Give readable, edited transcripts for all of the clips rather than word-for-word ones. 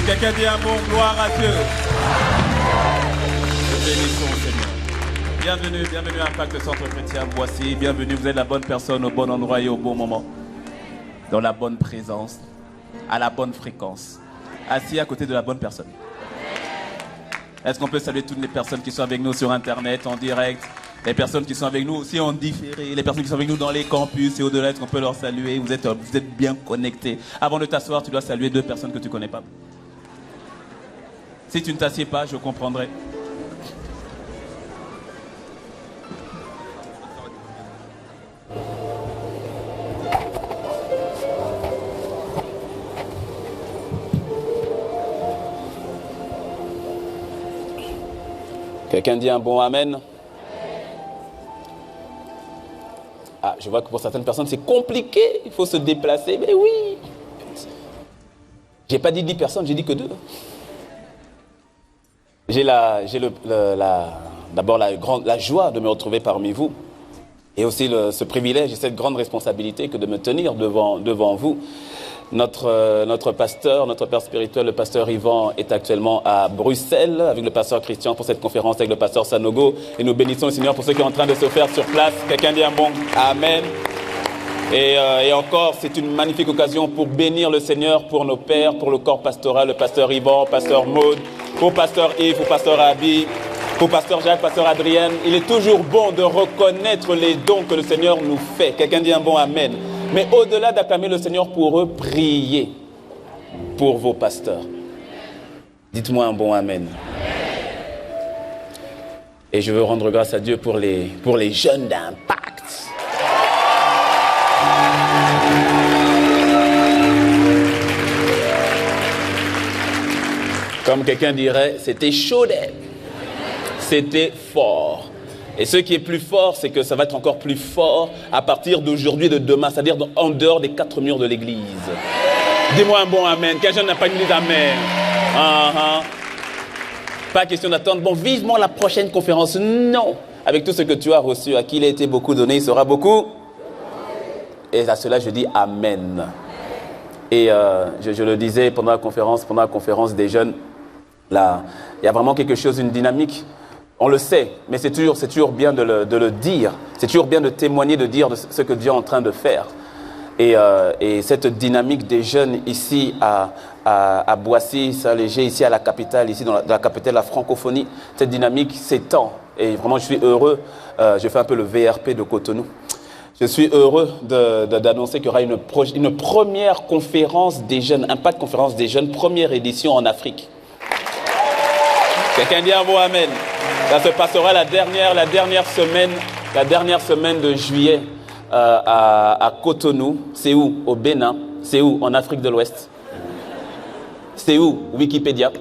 Quelqu'un dit un bon gloire à Dieu. Bénissons Seigneur. Bienvenue à Impact Centre Chrétien Boissy. Bienvenue, vous êtes la bonne personne au bon endroit et au bon moment. Dans la bonne présence, à la bonne fréquence. Assis à côté de la bonne personne. Est-ce qu'on peut saluer toutes les personnes qui sont avec nous sur Internet, en direct, les personnes qui sont avec nous aussi en différé, les personnes qui sont avec nous dans les campus et au-delà, est-ce qu'on peut leur saluer? Vous êtes bien connectés. Avant de t'asseoir, tu dois saluer 2 personnes que tu ne connais pas. Si tu ne t'assieds pas, je comprendrai. Quelqu'un dit un bon amen? Ah, je vois que pour certaines personnes, c'est compliqué. Il faut se déplacer. Mais oui. J'ai pas dit 10 personnes, j'ai dit que 2. J'ai d'abord la joie de me retrouver parmi vous. Et aussi ce privilège et cette grande responsabilité que de me tenir devant vous. Notre pasteur, notre père spirituel, le pasteur Yvan, est actuellement à Bruxelles avec le pasteur Christian pour cette conférence avec le pasteur Sanogo. Et nous bénissons le Seigneur pour ce qui est en train de se faire sur place. Quelqu'un dit un bon amen. Et encore, c'est une magnifique occasion pour bénir le Seigneur pour nos pères, pour le corps pastoral, le pasteur Yvan, pasteur Maud, pour pasteur Yves, pour pasteur Abi, pour pasteur Jacques, pasteur Adrienne. Il est toujours bon de reconnaître les dons que le Seigneur nous fait. Quelqu'un dit un bon amen. Mais au-delà d'acclamer le Seigneur pour eux, priez pour vos pasteurs. Dites-moi un bon amen. Et je veux rendre grâce à Dieu pour les jeunes d'Impact. Comme quelqu'un dirait, c'était chaud d'air. C'était fort. Et ce qui est plus fort, c'est que ça va être encore plus fort à partir d'aujourd'hui et de demain, c'est-à-dire en dehors des 4 murs de l'église. Dis-moi un bon amen. Quel jeune n'a pas une idée d'amen? Pas question d'attendre. Bon, vivement la prochaine conférence. Non. Avec tout ce que tu as reçu, à qui il a été beaucoup donné, il sera beaucoup. Et à cela, je dis amen. Et je le disais pendant la conférence des jeunes, là, il y a vraiment quelque chose, une dynamique. On le sait, mais c'est toujours bien de le dire. C'est toujours bien de témoigner, de dire de ce que Dieu est en train de faire. Et cette dynamique des jeunes ici à Boissy, Saint-Léger, ici à la capitale, ici dans la capitale de la francophonie, cette dynamique s'étend. Et vraiment, je suis heureux. Je fais un peu le VRP de Cotonou. Je suis heureux d'annoncer qu'il y aura une première conférence des jeunes, Impact Conférence des jeunes, première édition en Afrique. Quelqu'un dit un mot amen. Ça se passera la dernière semaine de juillet à Cotonou. C'est où? Au Bénin. C'est où? En Afrique de l'Ouest. C'est où? Wikipédia.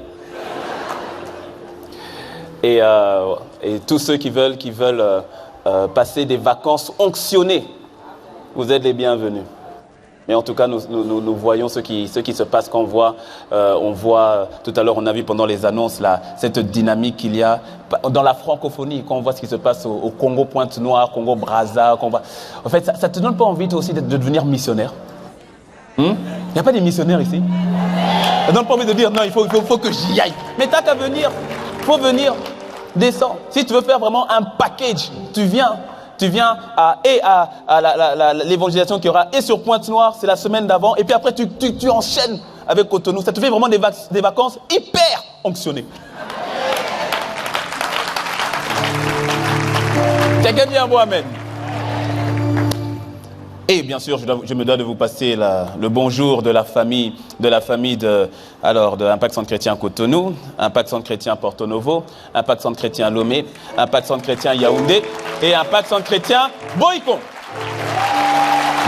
Et tous ceux qui veulent passer des vacances onctionnées, vous êtes les bienvenus. Mais en tout cas, nous voyons ce qui se passe quand on voit, tout à l'heure on a vu pendant les annonces là, cette dynamique qu'il y a dans la francophonie, quand on voit ce qui se passe au Congo Pointe-Noire, Congo Brazza. En fait, ça te donne pas envie toi aussi de devenir missionnaire? Il n'y a pas des missionnaires ici? Ça te donne pas envie de dire non, il faut que j'y aille. Mais t'as qu'à venir, il faut venir, descends. Si tu veux faire vraiment un package, tu viens à l'évangélisation qu'il y aura et sur Pointe-Noire, c'est la semaine d'avant, et puis après tu enchaînes avec Cotonou. Ça te fait vraiment des vacances hyper onctionnées. Quelqu'un dit un bon amen. Et bien sûr, je me dois de vous passer le bonjour de la famille de Impact Centre Chrétien Cotonou, Impact Centre Chrétien Porto Novo, Impact Centre Chrétien Lomé, Impact Centre Chrétien Yaoundé et Impact Centre Chrétien Boïkon.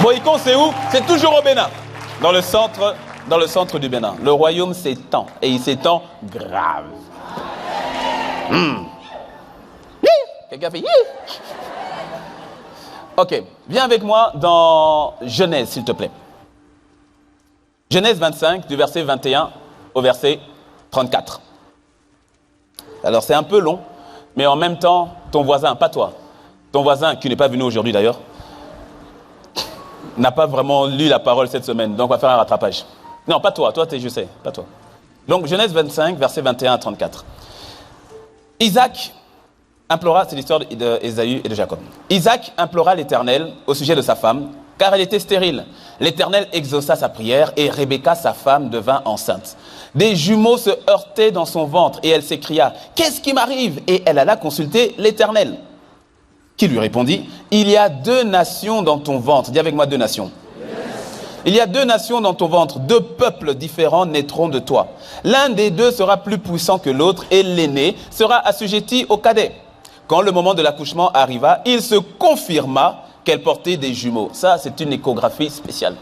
Boïkon, c'est où? C'est toujours au Bénin, dans le centre du Bénin. Le royaume s'étend et il s'étend grave. Quelqu'un fait Ok, viens avec moi dans Genèse, s'il te plaît. Genèse 25, du verset 21 au verset 34. Alors c'est un peu long, mais en même temps, ton voisin, pas toi, ton voisin qui n'est pas venu aujourd'hui d'ailleurs, n'a pas vraiment lu la parole cette semaine, donc on va faire un rattrapage. Non, pas toi, je sais, pas toi. Donc Genèse 25, versets 21 à 34. Isaac implora, c'est l'histoire d'Ésaü et de Jacob. Isaac implora l'Éternel au sujet de sa femme, car elle était stérile. L'Éternel exauça sa prière et Rebecca, sa femme, devint enceinte. Des jumeaux se heurtaient dans son ventre et elle s'écria « Qu'est-ce qui m'arrive ?» Et elle alla consulter l'Éternel, qui lui répondit « Il y a 2 nations dans ton ventre. » Dis avec moi 2 nations. Il y a 2 nations dans ton ventre, 2 peuples différents naîtront de toi. L'un des 2 sera plus puissant que l'autre et l'aîné sera assujetti au cadet. Quand le moment de l'accouchement arriva, il se confirma qu'elle portait des jumeaux. Ça, c'est une échographie spéciale.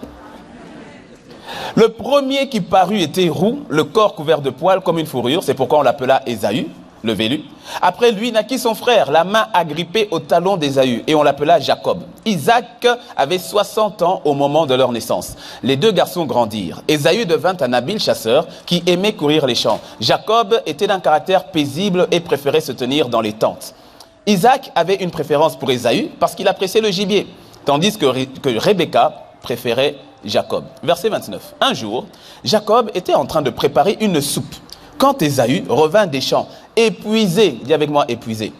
Le premier qui parut était roux, le corps couvert de poils comme une fourrure. C'est pourquoi on l'appela Ésaü, le velu. Après lui naquit son frère, la main agrippée au talon d'Ésaü, et on l'appela Jacob. Isaac avait 60 ans au moment de leur naissance. Les 2 garçons grandirent. Ésaü devint un habile chasseur qui aimait courir les champs. Jacob était d'un caractère paisible et préférait se tenir dans les tentes. Isaac avait une préférence pour Ésaü parce qu'il appréciait le gibier, tandis que Rebecca préférait Jacob. Verset 29. Un jour, Jacob était en train de préparer une soupe quand Ésaü revint des champs, épuisé. Dis avec moi, épuisé.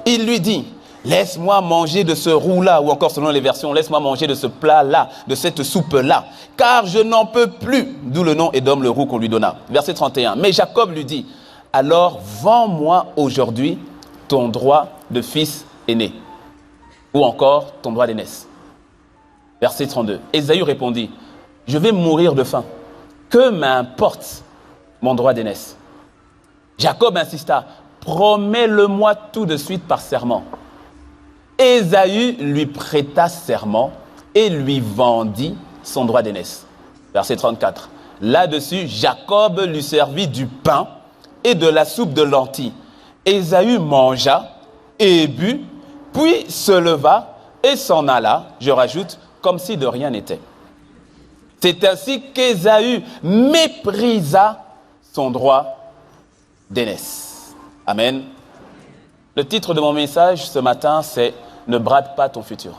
Il lui dit, laisse-moi manger de ce roux-là, ou encore selon les versions, laisse-moi manger de ce plat-là, de cette soupe-là, car je n'en peux plus. D'où le nom Édom, le roux qu'on lui donna. Verset 31. Mais Jacob lui dit, alors vends-moi aujourd'hui ton droit de fils aîné, ou encore ton droit d'aînesse. Verset 32. Ésaü répondit, je vais mourir de faim. Que m'importe mon droit d'aînesse? Jacob insista, promets-le-moi tout de suite par serment. Ésaü lui prêta serment et lui vendit son droit d'aînesse. Verset 34. Là-dessus, Jacob lui servit du pain et de la soupe de lentilles. Ésaü mangea et but, puis se leva et s'en alla, je rajoute, comme si de rien n'était. C'est ainsi qu'Ésaü méprisa son droit d'aînesse. Amen. Le titre de mon message ce matin, c'est « Ne brade pas ton futur ».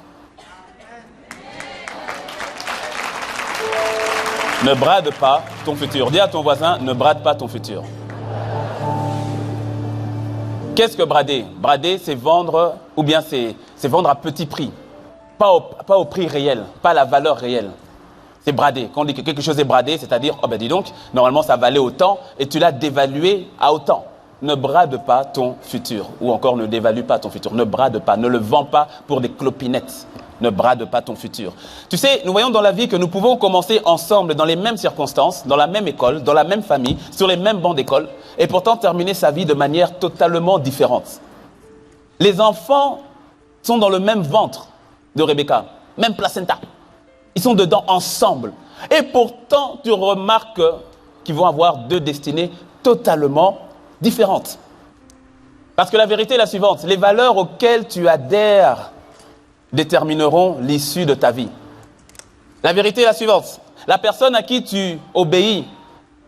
Ne brade pas ton futur. Dis à ton voisin, ne brade pas ton futur. Qu'est-ce que brader? Brader, c'est vendre, ou bien c'est vendre à petit prix. Pas au prix réel, pas à la valeur réelle. C'est brader. Quand on dit que quelque chose est bradé, c'est-à-dire, oh ben dis donc, normalement ça valait autant et tu l'as dévalué à autant. Ne brade pas ton futur. Ou encore ne dévalue pas ton futur. Ne brade pas, ne le vends pas pour des clopinettes. Ne brade pas ton futur. Tu sais, nous voyons dans la vie que nous pouvons commencer ensemble dans les mêmes circonstances, dans la même école, dans la même famille, sur les mêmes bancs d'école, et pourtant terminer sa vie de manière totalement différente. Les enfants sont dans le même ventre de Rebecca, même placenta. Ils sont dedans ensemble. Et pourtant, tu remarques qu'ils vont avoir 2 destinées totalement différentes. Parce que la vérité est la suivante, les valeurs auxquelles tu adhères détermineront l'issue de ta vie. La vérité est la suivante, la personne à qui tu obéis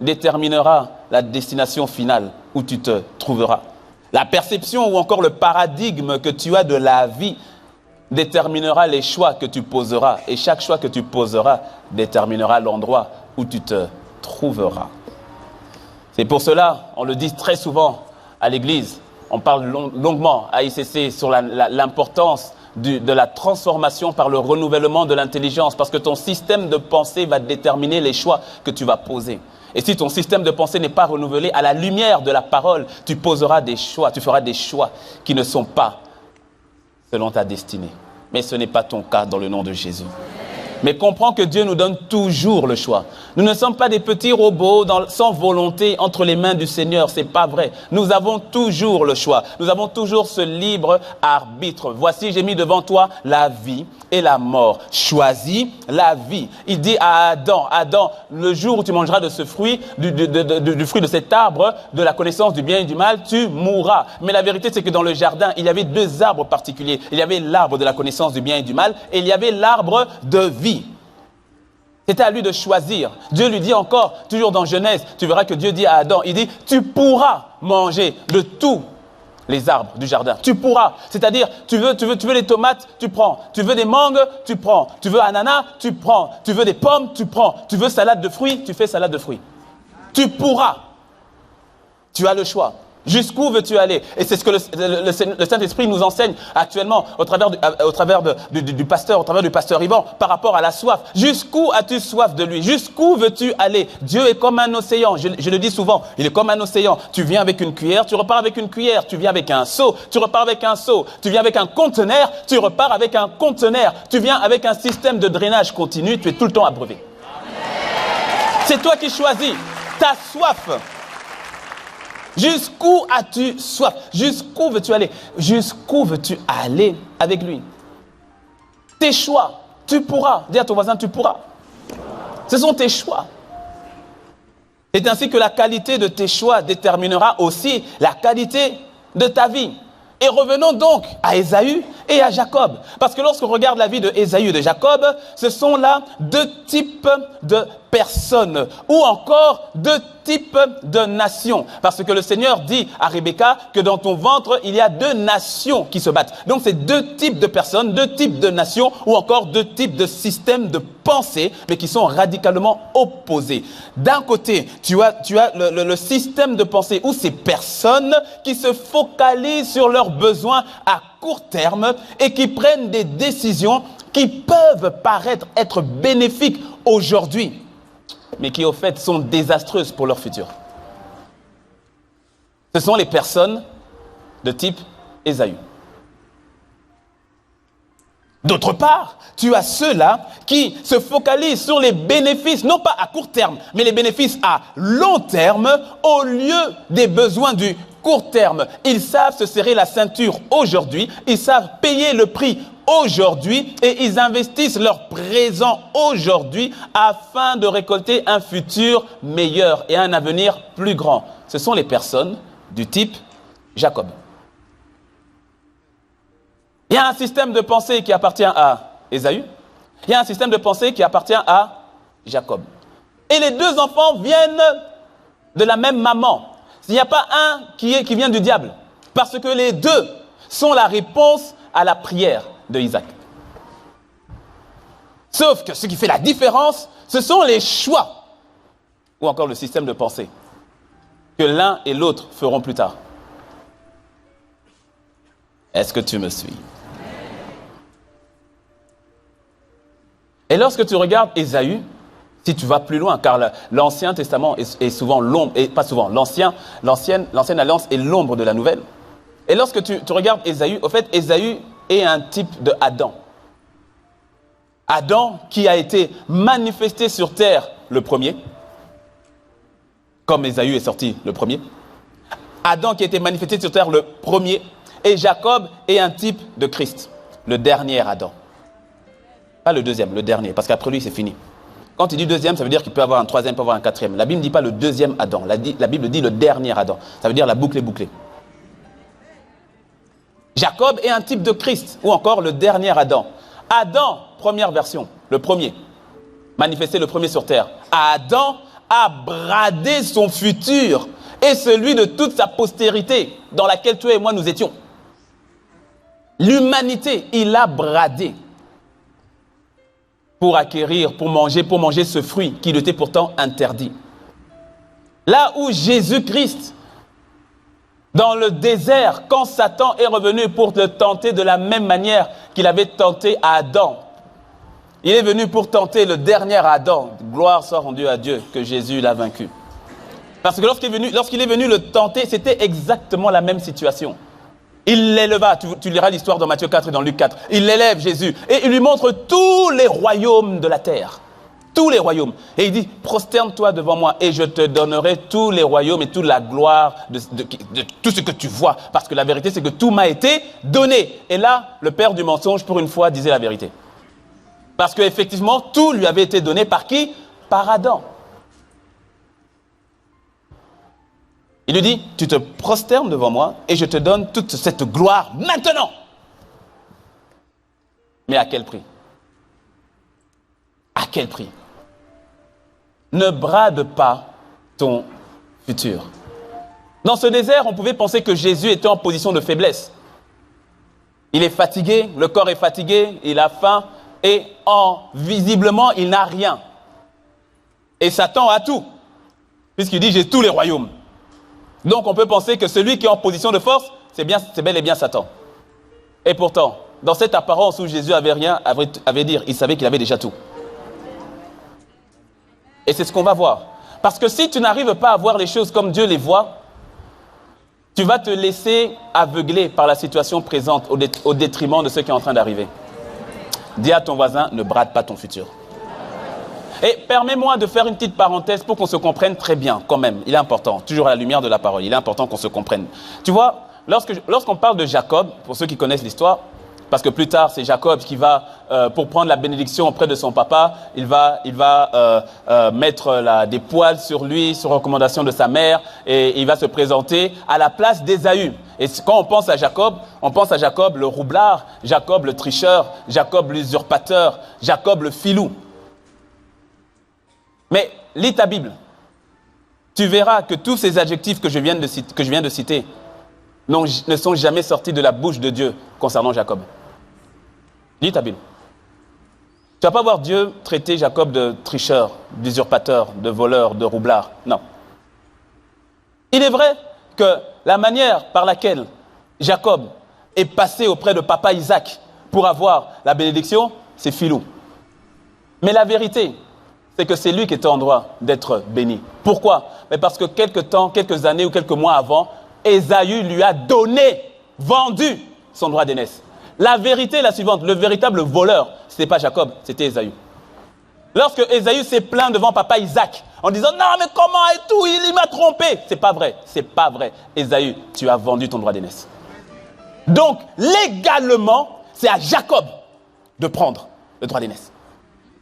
déterminera la destination finale où tu te trouveras. La perception ou encore le paradigme que tu as de la vie déterminera les choix que tu poseras. Et chaque choix que tu poseras déterminera l'endroit où tu te trouveras. C'est pour cela, on le dit très souvent à l'église, on parle longuement à ICC sur l'importance de la transformation par le renouvellement de l'intelligence, parce que ton système de pensée va déterminer les choix que tu vas poser. Et si ton système de pensée n'est pas renouvelé à la lumière de la parole, tu poseras des choix, tu feras des choix qui ne sont pas selon ta destinée. Mais ce n'est pas ton cas dans le nom de Jésus. Mais comprends que Dieu nous donne toujours le choix. Nous ne sommes pas des petits robots sans volonté entre les mains du Seigneur. C'est pas vrai. Nous avons toujours le choix. Nous avons toujours ce libre arbitre. Voici, j'ai mis devant toi la vie et la mort. Choisis la vie. Il dit à Adam, Adam, le jour où tu mangeras de ce fruit, du fruit de cet arbre, de la connaissance du bien et du mal, tu mourras. Mais la vérité, c'est que dans le jardin, il y avait 2 arbres particuliers. Il y avait l'arbre de la connaissance du bien et du mal et il y avait l'arbre de vie. C'était à lui de choisir. Dieu lui dit encore, toujours dans Genèse, tu verras que Dieu dit à Adam, il dit, tu pourras manger de tous les arbres du jardin. Tu pourras. C'est-à-dire, tu veux des tomates, tu prends. Tu veux des mangues, tu prends. Tu veux ananas, tu prends. Tu veux des pommes, tu prends. Tu veux salade de fruits, tu fais salade de fruits. Tu pourras. Tu as le choix. Jusqu'où veux-tu aller? Et c'est ce que le Saint-Esprit nous enseigne actuellement au travers du pasteur, au travers du pasteur Yvan, par rapport à la soif. Jusqu'où as-tu soif de lui? Jusqu'où veux-tu aller? Dieu est comme un océan. Je le dis souvent, il est comme un océan. Tu viens avec une cuillère, tu repars avec une cuillère. Tu viens avec un seau, tu repars avec un seau. Tu viens avec un conteneur, tu repars avec un conteneur. Tu viens avec un système de drainage continu, tu es tout le temps abreuvé. C'est toi qui choisis. Ta soif. Jusqu'où as-tu soif? Jusqu'où veux-tu aller? Jusqu'où veux-tu aller avec lui? Tes choix, tu pourras. Dis à ton voisin, tu pourras. Ce sont tes choix. C'est ainsi que la qualité de tes choix déterminera aussi la qualité de ta vie. Et revenons donc à Ésaü et à Jacob. Parce que lorsqu'on regarde la vie de Ésaü et de Jacob, ce sont là deux types de personnes ou encore deux types de nations. Parce que le Seigneur dit à Rebecca que dans ton ventre, il y a deux nations qui se battent. Donc c'est deux types de personnes, deux types de nations ou encore deux types de systèmes de pensée, mais qui sont radicalement opposés. D'un côté, tu as le système de pensée où ces personnes qui se focalisent sur leurs besoins à court terme et qui prennent des décisions qui peuvent paraître être bénéfiques aujourd'hui, mais qui au fait sont désastreuses pour leur futur. Ce sont les personnes de type Ésaü. D'autre part, tu as ceux-là qui se focalisent sur les bénéfices, non pas à court terme, mais les bénéfices à long terme au lieu des besoins du court terme. Ils savent se serrer la ceinture aujourd'hui, ils savent payer le prix aujourd'hui et ils investissent leur présent aujourd'hui afin de récolter un futur meilleur et un avenir plus grand. Ce sont les personnes du type Jacob. Il y a un système de pensée qui appartient à Ésaü. Il y a un système de pensée qui appartient à Jacob. Et les deux enfants viennent de la même maman. Il n'y a pas un qui vient du diable. Parce que les deux sont la réponse à la prière de Isaac. Sauf que ce qui fait la différence, ce sont les choix. Ou encore le système de pensée que l'un et l'autre feront plus tard. Est-ce que tu me suis? Et lorsque tu regardes Ésaü, si tu vas plus loin, car l'Ancien Testament est souvent l'ombre, et pas souvent, l'ancienne alliance est l'ombre de la nouvelle. Et lorsque tu regardes Ésaü, au fait, Ésaü est un type de Adam. Adam qui a été manifesté sur terre le premier, comme Ésaü est sorti le premier. Adam qui a été manifesté sur terre le premier, et Jacob est un type de Christ, le dernier Adam. Pas le deuxième, le dernier, parce qu'après lui, c'est fini. Quand il dit deuxième, ça veut dire qu'il peut avoir un troisième, il peut avoir un quatrième. La Bible ne dit pas le deuxième Adam, la Bible dit le dernier Adam. Ça veut dire la boucle est bouclée. Jacob est un type de Christ, ou encore le dernier Adam. Adam, première version, le premier, manifesté le premier sur terre. Adam a bradé son futur et celui de toute sa postérité dans laquelle toi et moi nous étions. L'humanité, il a bradé pour acquérir, pour manger ce fruit qui lui était pourtant interdit. Là où Jésus-Christ, dans le désert, quand Satan est revenu pour le tenter de la même manière qu'il avait tenté Adam, il est venu pour tenter le dernier Adam. Gloire soit rendue à Dieu que Jésus l'a vaincu. Parce que lorsqu'il est venu le tenter, c'était exactement la même situation. Il l'éleva, tu liras l'histoire dans Matthieu 4 et dans Luc 4. Il l'élève, Jésus, et il lui montre tous les royaumes de la terre. Tous les royaumes. Et il dit, prosterne-toi devant moi et je te donnerai tous les royaumes et toute la gloire de tout ce que tu vois. Parce que la vérité, c'est que tout m'a été donné. Et là, le père du mensonge, pour une fois, disait la vérité. Parce qu'effectivement, tout lui avait été donné par qui? Par Adam. Il lui dit, tu te prosternes devant moi et je te donne toute cette gloire maintenant. Mais à quel prix? À quel prix? Ne brade pas ton futur. Dans ce désert, on pouvait penser que Jésus était en position de faiblesse. Il est fatigué, le corps est fatigué, il a faim et visiblement, il n'a rien. Et Satan a tout. Puisqu'il dit, j'ai tous les royaumes. Donc on peut penser que celui qui est en position de force, c'est bel et bien Satan. Et pourtant, dans cette apparence où Jésus avait rien, avait dire, il savait qu'il avait déjà tout. Et c'est ce qu'on va voir. Parce que si tu n'arrives pas à voir les choses comme Dieu les voit, tu vas te laisser aveugler par la situation présente au détriment de ce qui est en train d'arriver. Dis à ton voisin, ne brade pas ton futur. Et permets-moi de faire une petite parenthèse pour qu'on se comprenne très bien quand même. Il est important, toujours à la lumière de la parole, il est important qu'on se comprenne. Tu vois, lorsqu'on parle de Jacob, pour ceux qui connaissent l'histoire, parce que plus tard, c'est Jacob qui va, pour prendre la bénédiction auprès de son papa, il va mettre des poils sur lui, sur recommandation de sa mère, et il va se présenter à la place d'Ésaü. Et quand on pense à Jacob le roublard, Jacob le tricheur, Jacob l'usurpateur, Jacob le filou. Mais lis ta Bible. Tu verras que tous ces adjectifs que je viens de citer ne sont jamais sortis de la bouche de Dieu concernant Jacob. Lis ta Bible. Tu ne vas pas voir Dieu traiter Jacob de tricheur, d'usurpateur, de voleur, de roublard. Non. Il est vrai que la manière par laquelle Jacob est passé auprès de papa Isaac pour avoir la bénédiction, c'est filou. Mais la vérité, c'est que c'est lui qui était en droit d'être béni. Pourquoi? Mais parce que quelques années ou quelques mois avant, Ésaü lui a vendu son droit d'aînesse. La vérité est la suivante, le véritable voleur, ce n'était pas Jacob, c'était Ésaü. Lorsque Ésaü s'est plaint devant papa Isaac, en disant « Non, mais comment et tout, il m'a trompé !» C'est pas vrai. Ésaü, tu as vendu ton droit d'aînesse. Donc, légalement, c'est à Jacob de prendre le droit d'aînesse.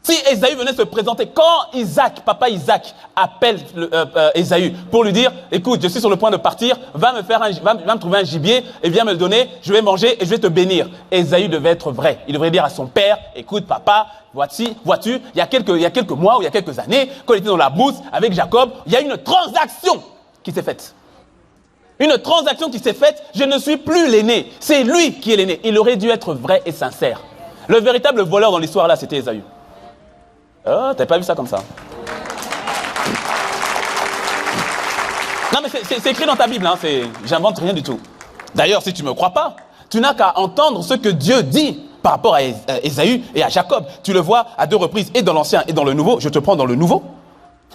Si Ésaü venait se présenter, quand papa Isaac appelle Ésaü pour lui dire « Écoute, je suis sur le point de partir, va me trouver un gibier et viens me le donner, je vais manger et je vais te bénir. » Ésaü devait être vrai. Il devrait dire à son père « Écoute papa, vois-tu, il y a quelques mois ou il y a quelques années, quand il était dans la bourse avec Jacob, il y a une transaction qui s'est faite. Une transaction qui s'est faite, je ne suis plus l'aîné, c'est lui qui est l'aîné. Il aurait dû être vrai et sincère. Le véritable voleur dans l'histoire là, c'était Ésaü. Oh, t'avais pas vu ça comme ça? Non, mais c'est écrit dans ta Bible, hein, j'invente rien du tout. D'ailleurs, si tu ne me crois pas, tu n'as qu'à entendre ce que Dieu dit par rapport à Ésaü et à Jacob. Tu le vois à 2 reprises, et dans l'Ancien et dans le Nouveau. Je te prends dans le Nouveau.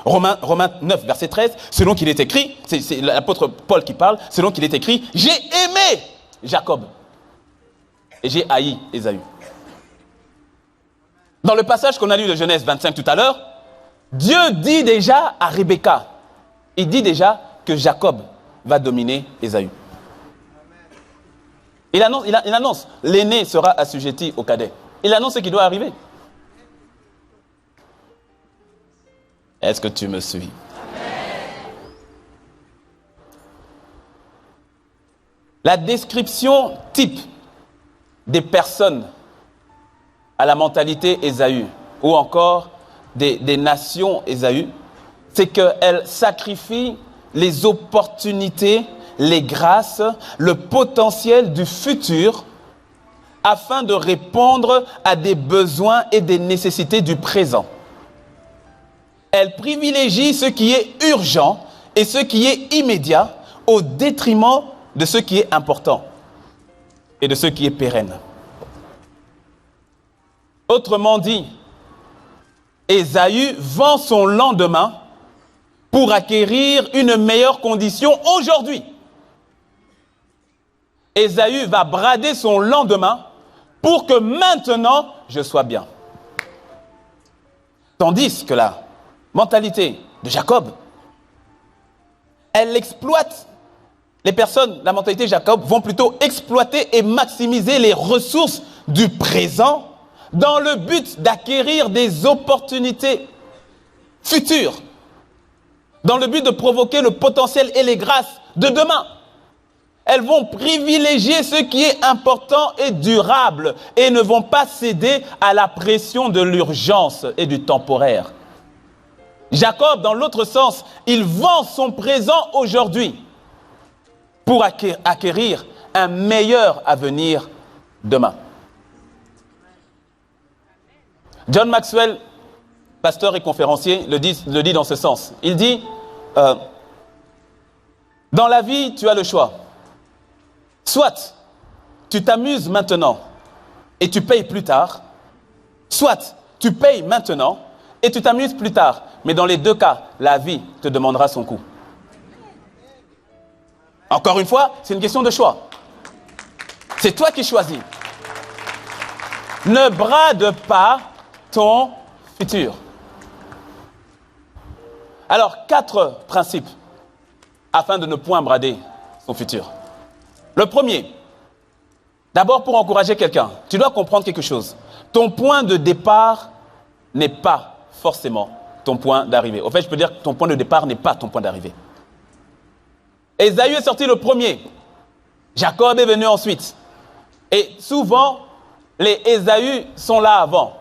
Romains 9, verset 13, selon qu'il est écrit, c'est l'apôtre Paul qui parle, selon qu'il est écrit, j'ai aimé Jacob et j'ai haï Ésaü. Dans le passage qu'on a lu de Genèse 25 tout à l'heure, Dieu dit déjà à Rebecca, il dit déjà que Jacob va dominer Ésaü. Il annonce, l'aîné sera assujetti au cadet. Il annonce ce qui doit arriver. Est-ce que tu me suis? La description type des personnes à la mentalité Ésaü, ou encore des nations Ésaü, c'est qu'elles sacrifient les opportunités, les grâces, le potentiel du futur afin de répondre à des besoins et des nécessités du présent. Elles privilégient ce qui est urgent et ce qui est immédiat au détriment de ce qui est important et de ce qui est pérenne. Autrement dit, Ésaü vend son lendemain pour acquérir une meilleure condition aujourd'hui. Ésaü va brader son lendemain pour que maintenant je sois bien. Tandis que la mentalité de Jacob, elle exploite les personnes, la mentalité de Jacob vont plutôt exploiter et maximiser les ressources du présent dans le but d'acquérir des opportunités futures, dans le but de provoquer le potentiel et les grâces de demain. Elles vont privilégier ce qui est important et durable et ne vont pas céder à la pression de l'urgence et du temporaire. Jacob, dans l'autre sens, il vend son présent aujourd'hui pour acquérir un meilleur avenir demain. John Maxwell, pasteur et conférencier, le dit dans ce sens. Il dit, Dans la vie, tu as le choix. Soit tu t'amuses maintenant et tu payes plus tard, soit tu payes maintenant et tu t'amuses plus tard. Mais dans les deux cas, la vie te demandera son coût. Encore une fois, c'est une question de choix. C'est toi qui choisis. Ne brade pas ton futur. Alors, 4 principes afin de ne point brader son futur. Le premier, d'abord pour encourager quelqu'un, tu dois comprendre quelque chose. Ton point de départ n'est pas forcément ton point d'arrivée. Au fait, je peux dire que ton point de départ n'est pas ton point d'arrivée. Ésaü est sorti le premier. Jacob est venu ensuite. Et souvent, les Ésaü sont là avant.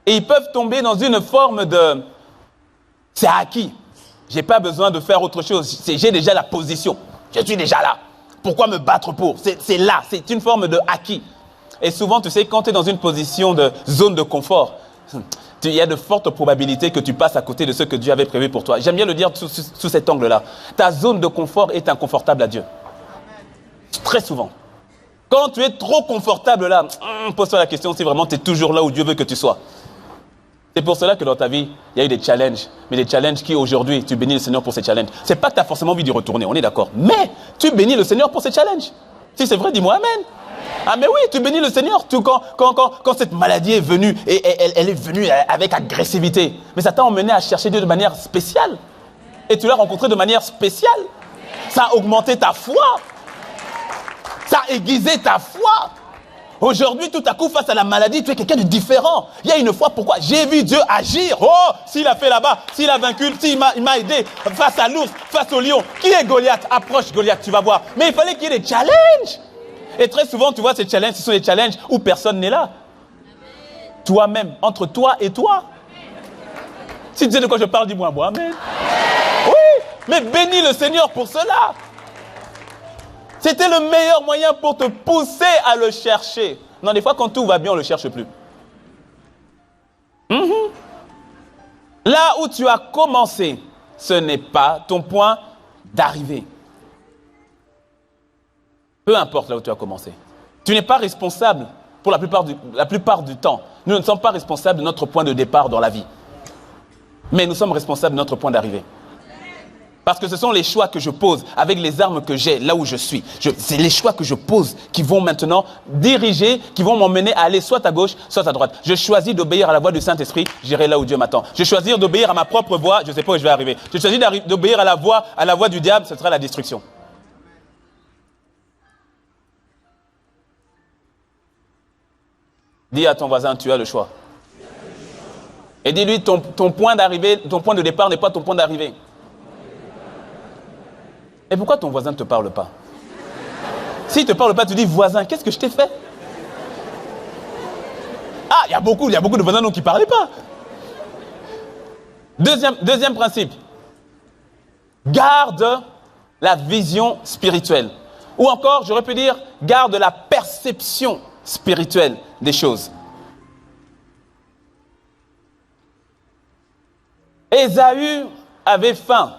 Et ils peuvent tomber dans une forme de... C'est acquis. Je n'ai pas besoin de faire autre chose. J'ai déjà la position. Je suis déjà là. Pourquoi me battre pour? C'est là. C'est une forme de acquis. Et souvent, tu sais, quand tu es dans une position de zone de confort, il y a de fortes probabilités que tu passes à côté de ce que Dieu avait prévu pour toi. J'aime bien le dire sous cet angle-là. Ta zone de confort est inconfortable à Dieu. Très souvent. Quand tu es trop confortable là, pose-toi la question si vraiment tu es toujours là où Dieu veut que tu sois. C'est pour cela que dans ta vie, il y a eu des challenges. Mais des challenges qui aujourd'hui, tu bénis le Seigneur pour ces challenges. C'est pas que tu as forcément envie d'y retourner, on est d'accord. Mais tu bénis le Seigneur pour ces challenges. Si c'est vrai, dis-moi Amen. Ah mais oui, tu bénis le Seigneur. Quand cette maladie est venue, et elle est venue avec agressivité. Mais ça t'a emmené à chercher Dieu de manière spéciale. Et tu l'as rencontré de manière spéciale. Ça a augmenté ta foi. Ça a aiguisé ta foi. Aujourd'hui, tout à coup, face à la maladie, tu es quelqu'un de différent. Il y a une fois, pourquoi? J'ai vu Dieu agir. Oh, s'il a fait là-bas, s'il a vaincu, s'il m'a aidé face à l'ours, face au lion. Qui est Goliath? Approche Goliath, tu vas voir. Mais il fallait qu'il y ait des challenges. Et très souvent, tu vois, ces challenges, ce sont des challenges où personne n'est là. Toi-même, entre toi et toi. Si tu sais de quoi je parle, dis-moi, moi, amen. Oui, mais bénis le Seigneur pour cela. C'était le meilleur moyen pour te pousser à le chercher. Non, des fois, quand tout va bien, on ne le cherche plus. Là où tu as commencé, ce n'est pas ton point d'arrivée. Peu importe là où tu as commencé. Tu n'es pas responsable pour la plupart du temps. Nous ne sommes pas responsables de notre point de départ dans la vie. Mais nous sommes responsables de notre point d'arrivée. Parce que ce sont les choix que je pose avec les armes que j'ai là où je suis. C'est les choix que je pose qui vont maintenant diriger, qui vont m'emmener à aller soit à gauche, soit à droite. Je choisis d'obéir à la voix du Saint-Esprit, j'irai là où Dieu m'attend. Je choisis d'obéir à ma propre voix, je ne sais pas où je vais arriver. Je choisis d'obéir à la voix du diable, ce sera la destruction. Dis à ton voisin, tu as le choix. Et dis-lui, ton point d'arrivée, ton point de départ n'est pas ton point d'arrivée. Et pourquoi ton voisin ne te parle pas? S'il ne te parle pas, tu dis, voisin, qu'est-ce que je t'ai fait? Ah, il y a beaucoup de voisins qui ne parlaient pas. Deuxième principe. Garde la vision spirituelle. Ou encore, j'aurais pu dire, garde la perception spirituelle des choses. Ésaü avait faim.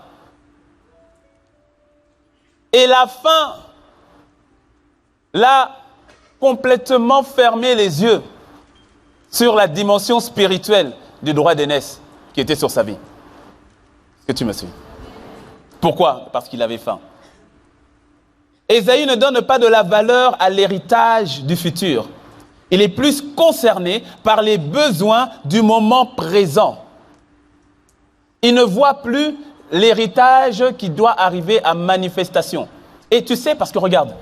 Et la faim l'a complètement fermé les yeux sur la dimension spirituelle du droit d'aînesse qui était sur sa vie. Est-ce que tu me suis? Pourquoi? Parce qu'il avait faim. Ésaü ne donne pas de la valeur à l'héritage du futur. Il est plus concerné par les besoins du moment présent. Il ne voit plus l'héritage qui doit arriver à manifestation. Et tu sais, parce que regarde,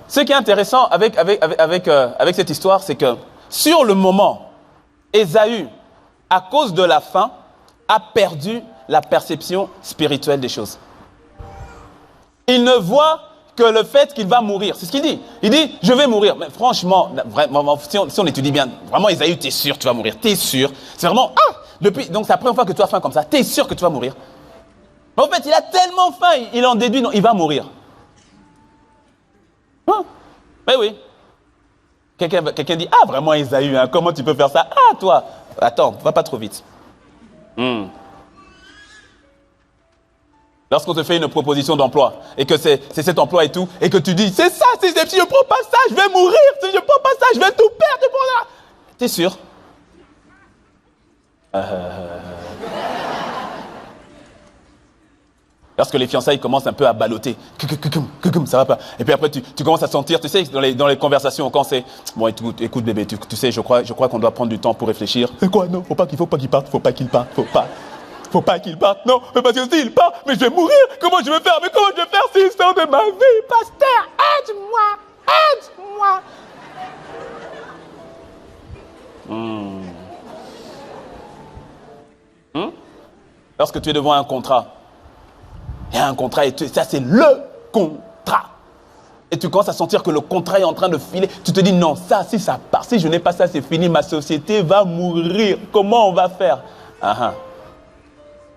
ce qui est intéressant avec cette histoire, c'est que sur le moment, Ésaü, à cause de la faim, a perdu la perception spirituelle des choses. Il ne voit que le fait qu'il va mourir. C'est ce qu'il dit. Il dit, je vais mourir. Mais franchement, vraiment, si on étudie bien, vraiment, Ésaü, t'es sûr que tu vas mourir. T'es sûr. C'est vraiment, donc c'est la première fois que tu as faim comme ça. T'es sûr que tu vas mourir. En fait, il a tellement faim, il en déduit, non, il va mourir. Mais oui. Quelqu'un dit, vraiment Ésaü, comment tu peux faire ça? Toi, attends, va pas trop vite. Lorsqu'on te fait une proposition d'emploi et que c'est cet emploi et tout, et que tu dis, c'est ça, si je ne prends pas ça, je vais mourir, si je ne prends pas ça, je vais tout perdre. T'es sûr? Lorsque les fiançailles commencent un peu à balloter, ça va pas. Et puis après, tu commences à sentir, tu sais, dans les conversations, quand c'est, bon, écoute bébé, tu sais, je crois qu'on doit prendre du temps pour réfléchir. C'est quoi? Non, faut pas qu'il parte, faut pas qu'il parte. Faut pas qu'il parte, non, mais parce que s'il part, mais je vais mourir. Comment je vais faire? Mais comment je vais faire s'il sort de ma vie? Pasteur, aide-moi. Lorsque tu es devant un contrat, il y a un contrat et ça c'est le contrat. Et tu commences à sentir que le contrat est en train de filer. Tu te dis non, ça, si ça part, si je n'ai pas ça, c'est fini, ma société va mourir. Comment on va faire?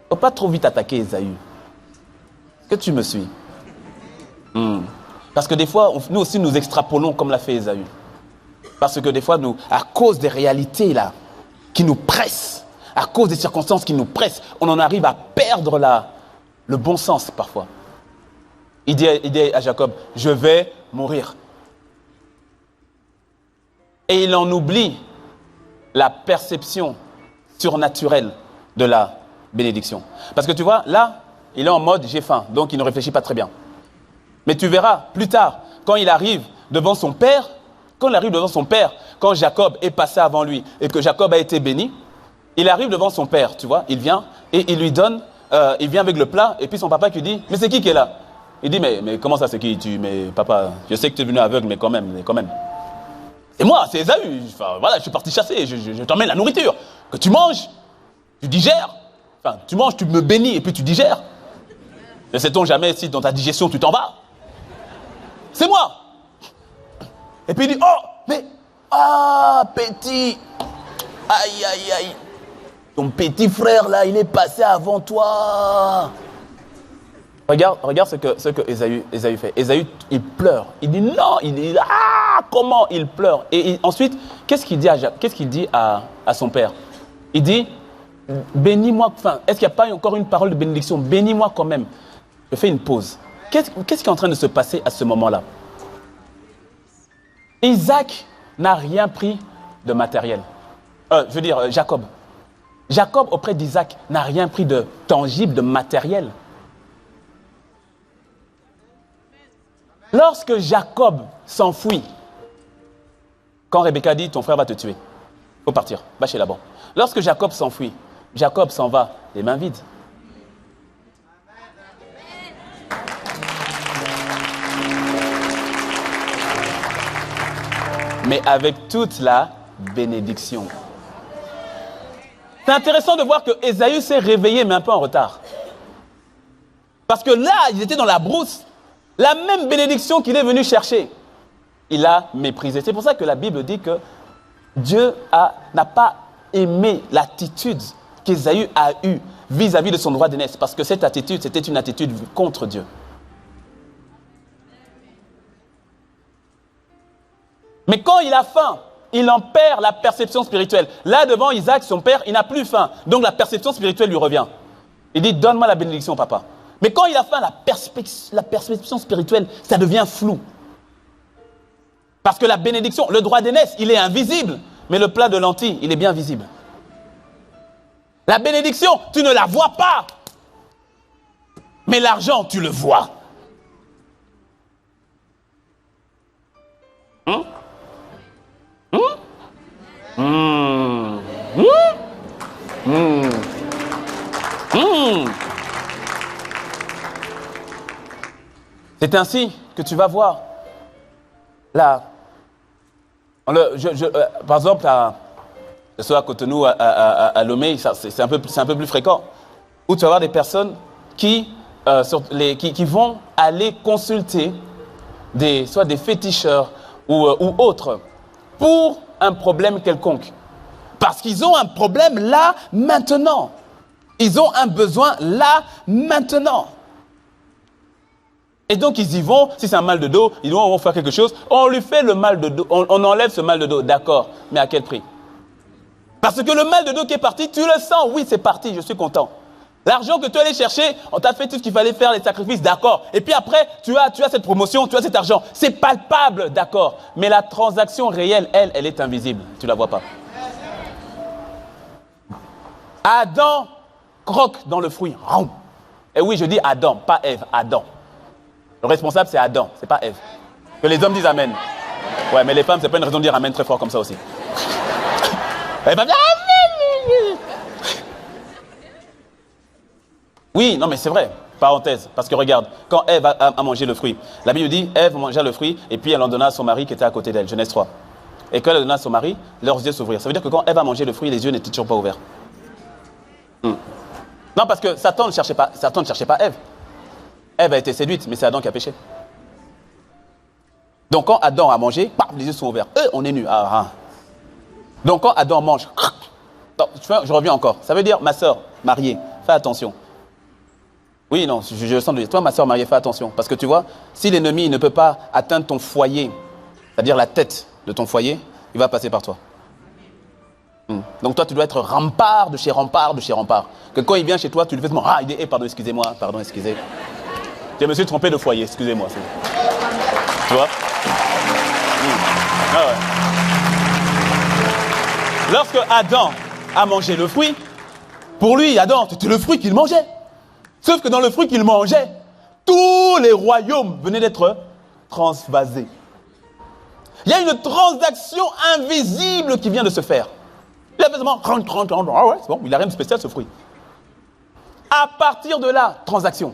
Faut pas trop vite attaquer Ésaü. Est-ce que tu me suis? Parce que des fois, nous aussi, nous extrapolons comme l'a fait Ésaü. Parce que des fois, nous, à cause des réalités là, qui nous pressent, à cause des circonstances qui nous pressent, on en arrive à perdre le bon sens parfois. Il dit à Jacob, je vais mourir. Et il en oublie la perception surnaturelle de la bénédiction. Parce que tu vois, là, il est en mode j'ai faim, donc il ne réfléchit pas très bien. Mais tu verras, plus tard, quand il arrive devant son père, quand Jacob est passé avant lui et que Jacob a été béni, il arrive devant son père, tu vois, il vient et il lui donne, il vient avec le plat et puis son papa qui dit, mais c'est qui est là? Il dit, mais comment ça c'est qui? Mais papa, je sais que tu es venu aveugle, mais quand même. Et moi, c'est Ésaü, enfin, voilà, je suis parti chasser, je t'emmène la nourriture, que tu manges, tu digères. Enfin, tu manges, tu me bénis et puis tu digères. Ne sait-on jamais si dans ta digestion tu t'en vas? C'est moi. Et puis il dit, petit. Aïe. Ton petit frère là, il est passé avant toi. Regarde ce que Ésaü fait. Ésaü, il pleure. Il dit non, comment il pleure. Et ensuite, qu'est-ce qu'il dit à son père? Il dit, bénis-moi, enfin, est-ce qu'il n'y a pas encore une parole de bénédiction? Bénis-moi quand même. Je fais une pause. Qu'est-ce qui est en train de se passer à ce moment-là? Isaac n'a rien pris de matériel. Jacob. Jacob, auprès d'Isaac, n'a rien pris de tangible, de matériel. Lorsque Jacob s'enfuit, quand Rebecca dit, ton frère va te tuer, il faut partir, va chez Laban. Lorsque Jacob s'enfuit, Jacob s'en va les mains vides. Mais avec toute la bénédiction. C'est intéressant de voir que Ésaü s'est réveillé, mais un peu en retard. Parce que là, il était dans la brousse. La même bénédiction qu'il est venu chercher, il a méprisé. C'est pour ça que la Bible dit que Dieu n'a pas aimé l'attitude qu'Ésaü a eue vis-à-vis de son droit d'aînesse. Parce que cette attitude, c'était une attitude contre Dieu. Mais quand il a faim, il en perd la perception spirituelle. Là, devant Isaac, son père, il n'a plus faim. Donc la perception spirituelle lui revient. Il dit, donne-moi la bénédiction, papa. Mais quand il a faim, la perception spirituelle, ça devient flou. Parce que la bénédiction, le droit d'aînesse, il est invisible. Mais le plat de lentilles, il est bien visible. La bénédiction, tu ne la vois pas. Mais l'argent, tu le vois. C'est ainsi que tu vas voir. Là, par exemple, que ce soit à Cotonou, à Lomé, c'est un peu plus fréquent. Où tu vas voir des personnes qui vont aller consulter soit des féticheurs ou autres pour un problème quelconque. Parce qu'ils ont un problème là, maintenant. Ils ont un besoin là, maintenant. Et donc ils y vont, si c'est un mal de dos, ils vont faire quelque chose, on lui fait le mal de dos, on enlève ce mal de dos, d'accord, mais à quel prix? Parce que le mal de dos qui est parti, tu le sens, oui c'est parti, je suis content. L'argent que tu allais chercher, on t'a fait tout ce qu'il fallait faire, les sacrifices, d'accord. Et puis après, tu as cette promotion, tu as cet argent. C'est palpable, d'accord. Mais la transaction réelle, elle est invisible. Tu ne la vois pas. Adam croque dans le fruit. Et oui, je dis Adam, pas Ève, Adam. Le responsable, c'est Adam, c'est pas Ève. Que les hommes disent Amen. Ouais, mais les femmes, c'est pas une raison de dire Amen très fort comme ça aussi. Les femmes disent Amen. Oui, non, mais c'est vrai. Parenthèse, parce que regarde, quand Ève a mangé le fruit, la Bible dit, Ève mangea le fruit, et puis elle en donna à son mari qui était à côté d'elle, Genèse 3. Et quand elle donna à son mari, leurs yeux s'ouvrirent. Ça veut dire que quand Ève a mangé le fruit, les yeux n'étaient toujours pas ouverts. Non, parce que Satan ne cherchait pas Ève. Ève a été séduite, mais c'est Adam qui a péché. Donc quand Adam a mangé, les yeux sont ouverts. On est nus. Donc quand Adam mange, je reviens encore. Ça veut dire, ma soeur mariée, fais attention. Oui, non, je sens de dire, toi, ma soeur mariée, fais attention. Parce que tu vois, si l'ennemi ne peut pas atteindre ton foyer, c'est-à-dire la tête de ton foyer, il va passer par toi. Donc toi, tu dois être rempart de chez rempart de chez rempart. Que quand il vient chez toi, tu lui fais ce mot, pardon, excusez-moi, pardon, excusez. Je me suis trompé de foyer, excusez-moi. Tu vois ouais. Lorsque Adam a mangé le fruit, pour lui, Adam, c'était le fruit qu'il mangeait. Sauf que dans le fruit qu'il mangeait, tous les royaumes venaient d'être transvasés. Il y a une transaction invisible qui vient de se faire. Il a fait seulement, c'est bon, il n'a rien de spécial ce fruit. À partir de là, transaction.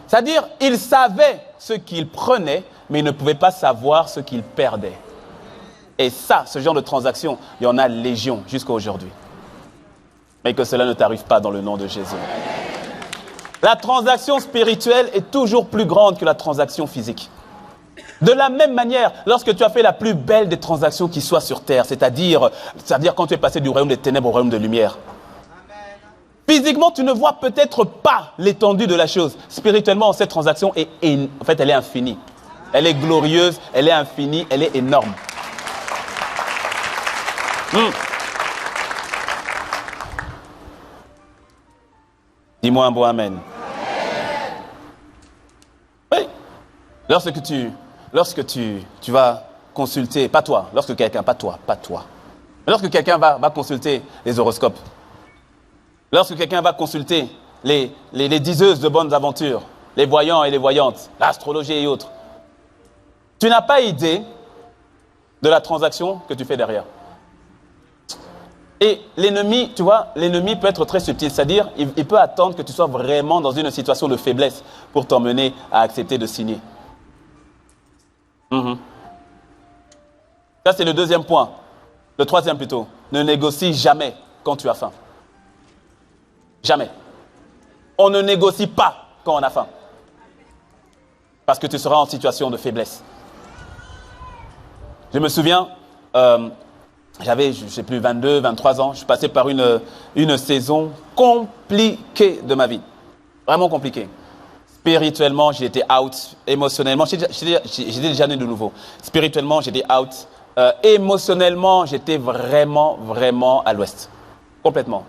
C'est-à-dire, il savait ce qu'il prenait, mais il ne pouvait pas savoir ce qu'il perdait. Et ça, ce genre de transaction, il y en a légion jusqu'à aujourd'hui. Mais que cela ne t'arrive pas dans le nom de Jésus. La transaction spirituelle est toujours plus grande que la transaction physique. De la même manière, lorsque tu as fait la plus belle des transactions qui soit sur terre, c'est-à-dire quand tu es passé du royaume des ténèbres au royaume de lumière, physiquement, tu ne vois peut-être pas l'étendue de la chose. Spirituellement, cette transaction en fait, elle est infinie. Elle est glorieuse, elle est infinie, elle est énorme. Dis-moi un bon amen. Oui. Lorsque tu vas consulter, pas toi, lorsque quelqu'un va consulter les horoscopes, lorsque quelqu'un va consulter les diseuses de bonnes aventures, les voyants et les voyantes, l'astrologie et autres, tu n'as pas idée de la transaction que tu fais derrière. Et l'ennemi, tu vois, l'ennemi peut être très subtil, c'est-à-dire il peut attendre que tu sois vraiment dans une situation de faiblesse pour t'emmener à accepter de signer. Ça, c'est le deuxième point. Le troisième plutôt. Ne négocie jamais quand tu as faim. Jamais. On ne négocie pas quand on a faim. Parce que tu seras en situation de faiblesse. Je me souviens, j'avais, je ne sais plus, 22, 23 ans. Je suis passé par une saison compliquée de ma vie. Vraiment compliquée. Spirituellement, j'étais out. Émotionnellement, j'étais déjà né de nouveau. Spirituellement, j'étais out. Émotionnellement, j'étais vraiment, vraiment à l'ouest. Complètement.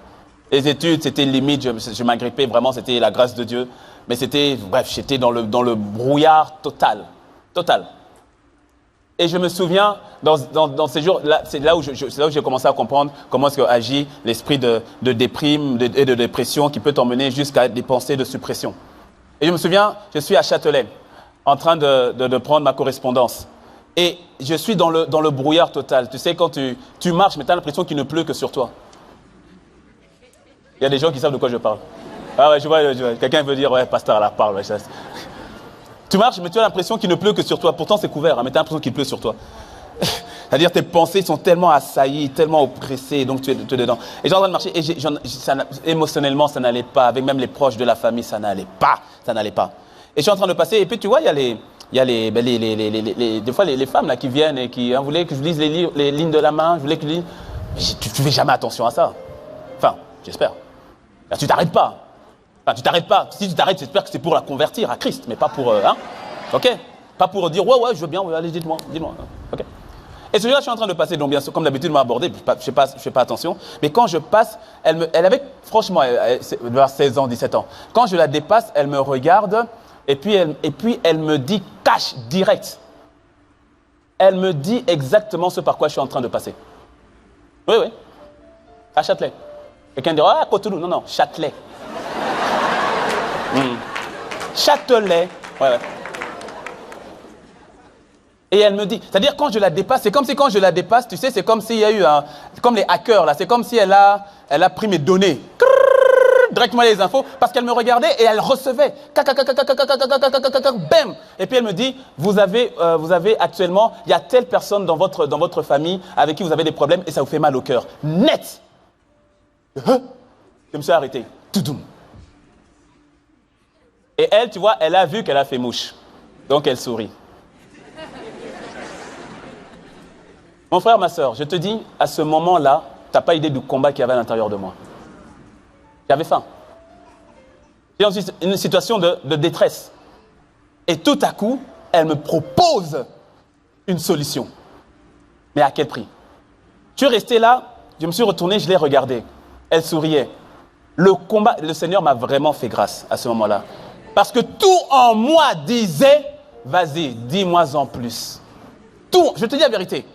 Les études, c'était limite. Je m'agrippais vraiment, c'était la grâce de Dieu. Mais c'était, bref, j'étais dans le brouillard total. Total. Et je me souviens, dans ces jours, c'est là où j'ai commencé à comprendre comment est-ce qu'agit l'esprit de déprime et de dépression qui peut t'emmener jusqu'à des pensées de suppression. Et je me souviens, je suis à Châtelet, en train de prendre ma correspondance. Et je suis dans le brouillard total. Tu sais, quand tu marches, mais tu as l'impression qu'il ne pleut que sur toi. Il y a des gens qui savent de quoi je parle. Ah ouais, je vois. Quelqu'un veut dire, ouais, pasteur, là, parle. Ouais, tu marches, mais tu as l'impression qu'il ne pleut que sur toi. Pourtant, c'est couvert, mais tu as l'impression qu'il pleut sur toi. C'est-à-dire tes pensées sont tellement assaillies, tellement oppressées, donc tu es dedans. Et j'ai en train de marcher, et émotionnellement, ça n'allait pas. Avec même les proches de la famille, ça n'allait pas. Ça n'allait pas. Et je suis en train de passer, et puis tu vois, il y a des fois les femmes là, qui viennent et qui voulaient que je lise les lignes de la main, je voulais que je lise. Mais tu fais jamais attention à ça. Enfin, j'espère. Là, tu t'arrêtes pas. Enfin, tu t'arrêtes pas. Si tu t'arrêtes, j'espère que c'est pour la convertir à Christ, mais pas pour... Ok. Pas pour dire, ouais, je veux bien, allez, dites-moi. Ok. Et celui-là, je suis en train de passer, donc bien sûr, comme d'habitude, m'a abordé, je ne fais pas attention. Mais quand je passe, elle avait, franchement, vers 16 ans, 17 ans. Quand je la dépasse, elle me regarde et puis elle me dit cash direct. Elle me dit exactement ce par quoi je suis en train de passer. Oui, oui. À Châtelet. Quelqu'un dit, ah, Cotonou. Non, non, Châtelet. Châtelet. Ouais, ouais. Et elle me dit, c'est-à-dire quand je la dépasse, c'est comme si quand je la dépasse, tu sais, c'est comme s'il y a eu comme les hackers là, c'est comme si elle a pris mes données, directement les infos, parce qu'elle me regardait et elle recevait, bam. Et puis elle me dit, vous avez actuellement, il y a telle personne dans votre famille avec qui vous avez des problèmes et ça vous fait mal au cœur, net. Je me suis arrêté, toudoum. Et elle, tu vois, elle a vu qu'elle a fait mouche, donc elle sourit. Mon frère, ma soeur, je te dis, à ce moment-là, tu n'as pas idée du combat qu'il y avait à l'intérieur de moi. J'avais faim. J'étais dans une situation de détresse. Et tout à coup, elle me propose une solution. Mais à quel prix? Je suis resté là, je me suis retourné, je l'ai regardée. Elle souriait. Le combat, le Seigneur m'a vraiment fait grâce à ce moment-là. Parce que tout en moi disait, vas-y, dis-moi en plus. Tout, je te dis la vérité.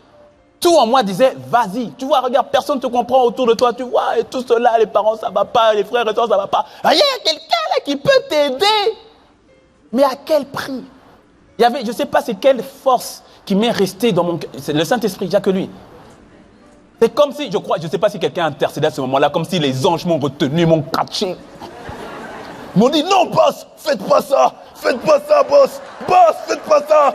Tout en moi disait, vas-y, tu vois, regarde, personne ne te comprend autour de toi, tu vois, et tout cela, les parents, ça ne va pas, les frères et soeurs, ça ne va pas. Il y a quelqu'un là qui peut t'aider. Mais à quel prix? Il y avait, je ne sais pas c'est quelle force qui m'est restée dans mon cœur. C'est le Saint-Esprit, il n'y a que lui. C'est comme si, je crois, je ne sais pas si quelqu'un intercédait à ce moment-là, comme si les anges m'ont retenu, m'ont catché. Ils m'ont dit, non, boss, faites pas ça, boss, faites pas ça.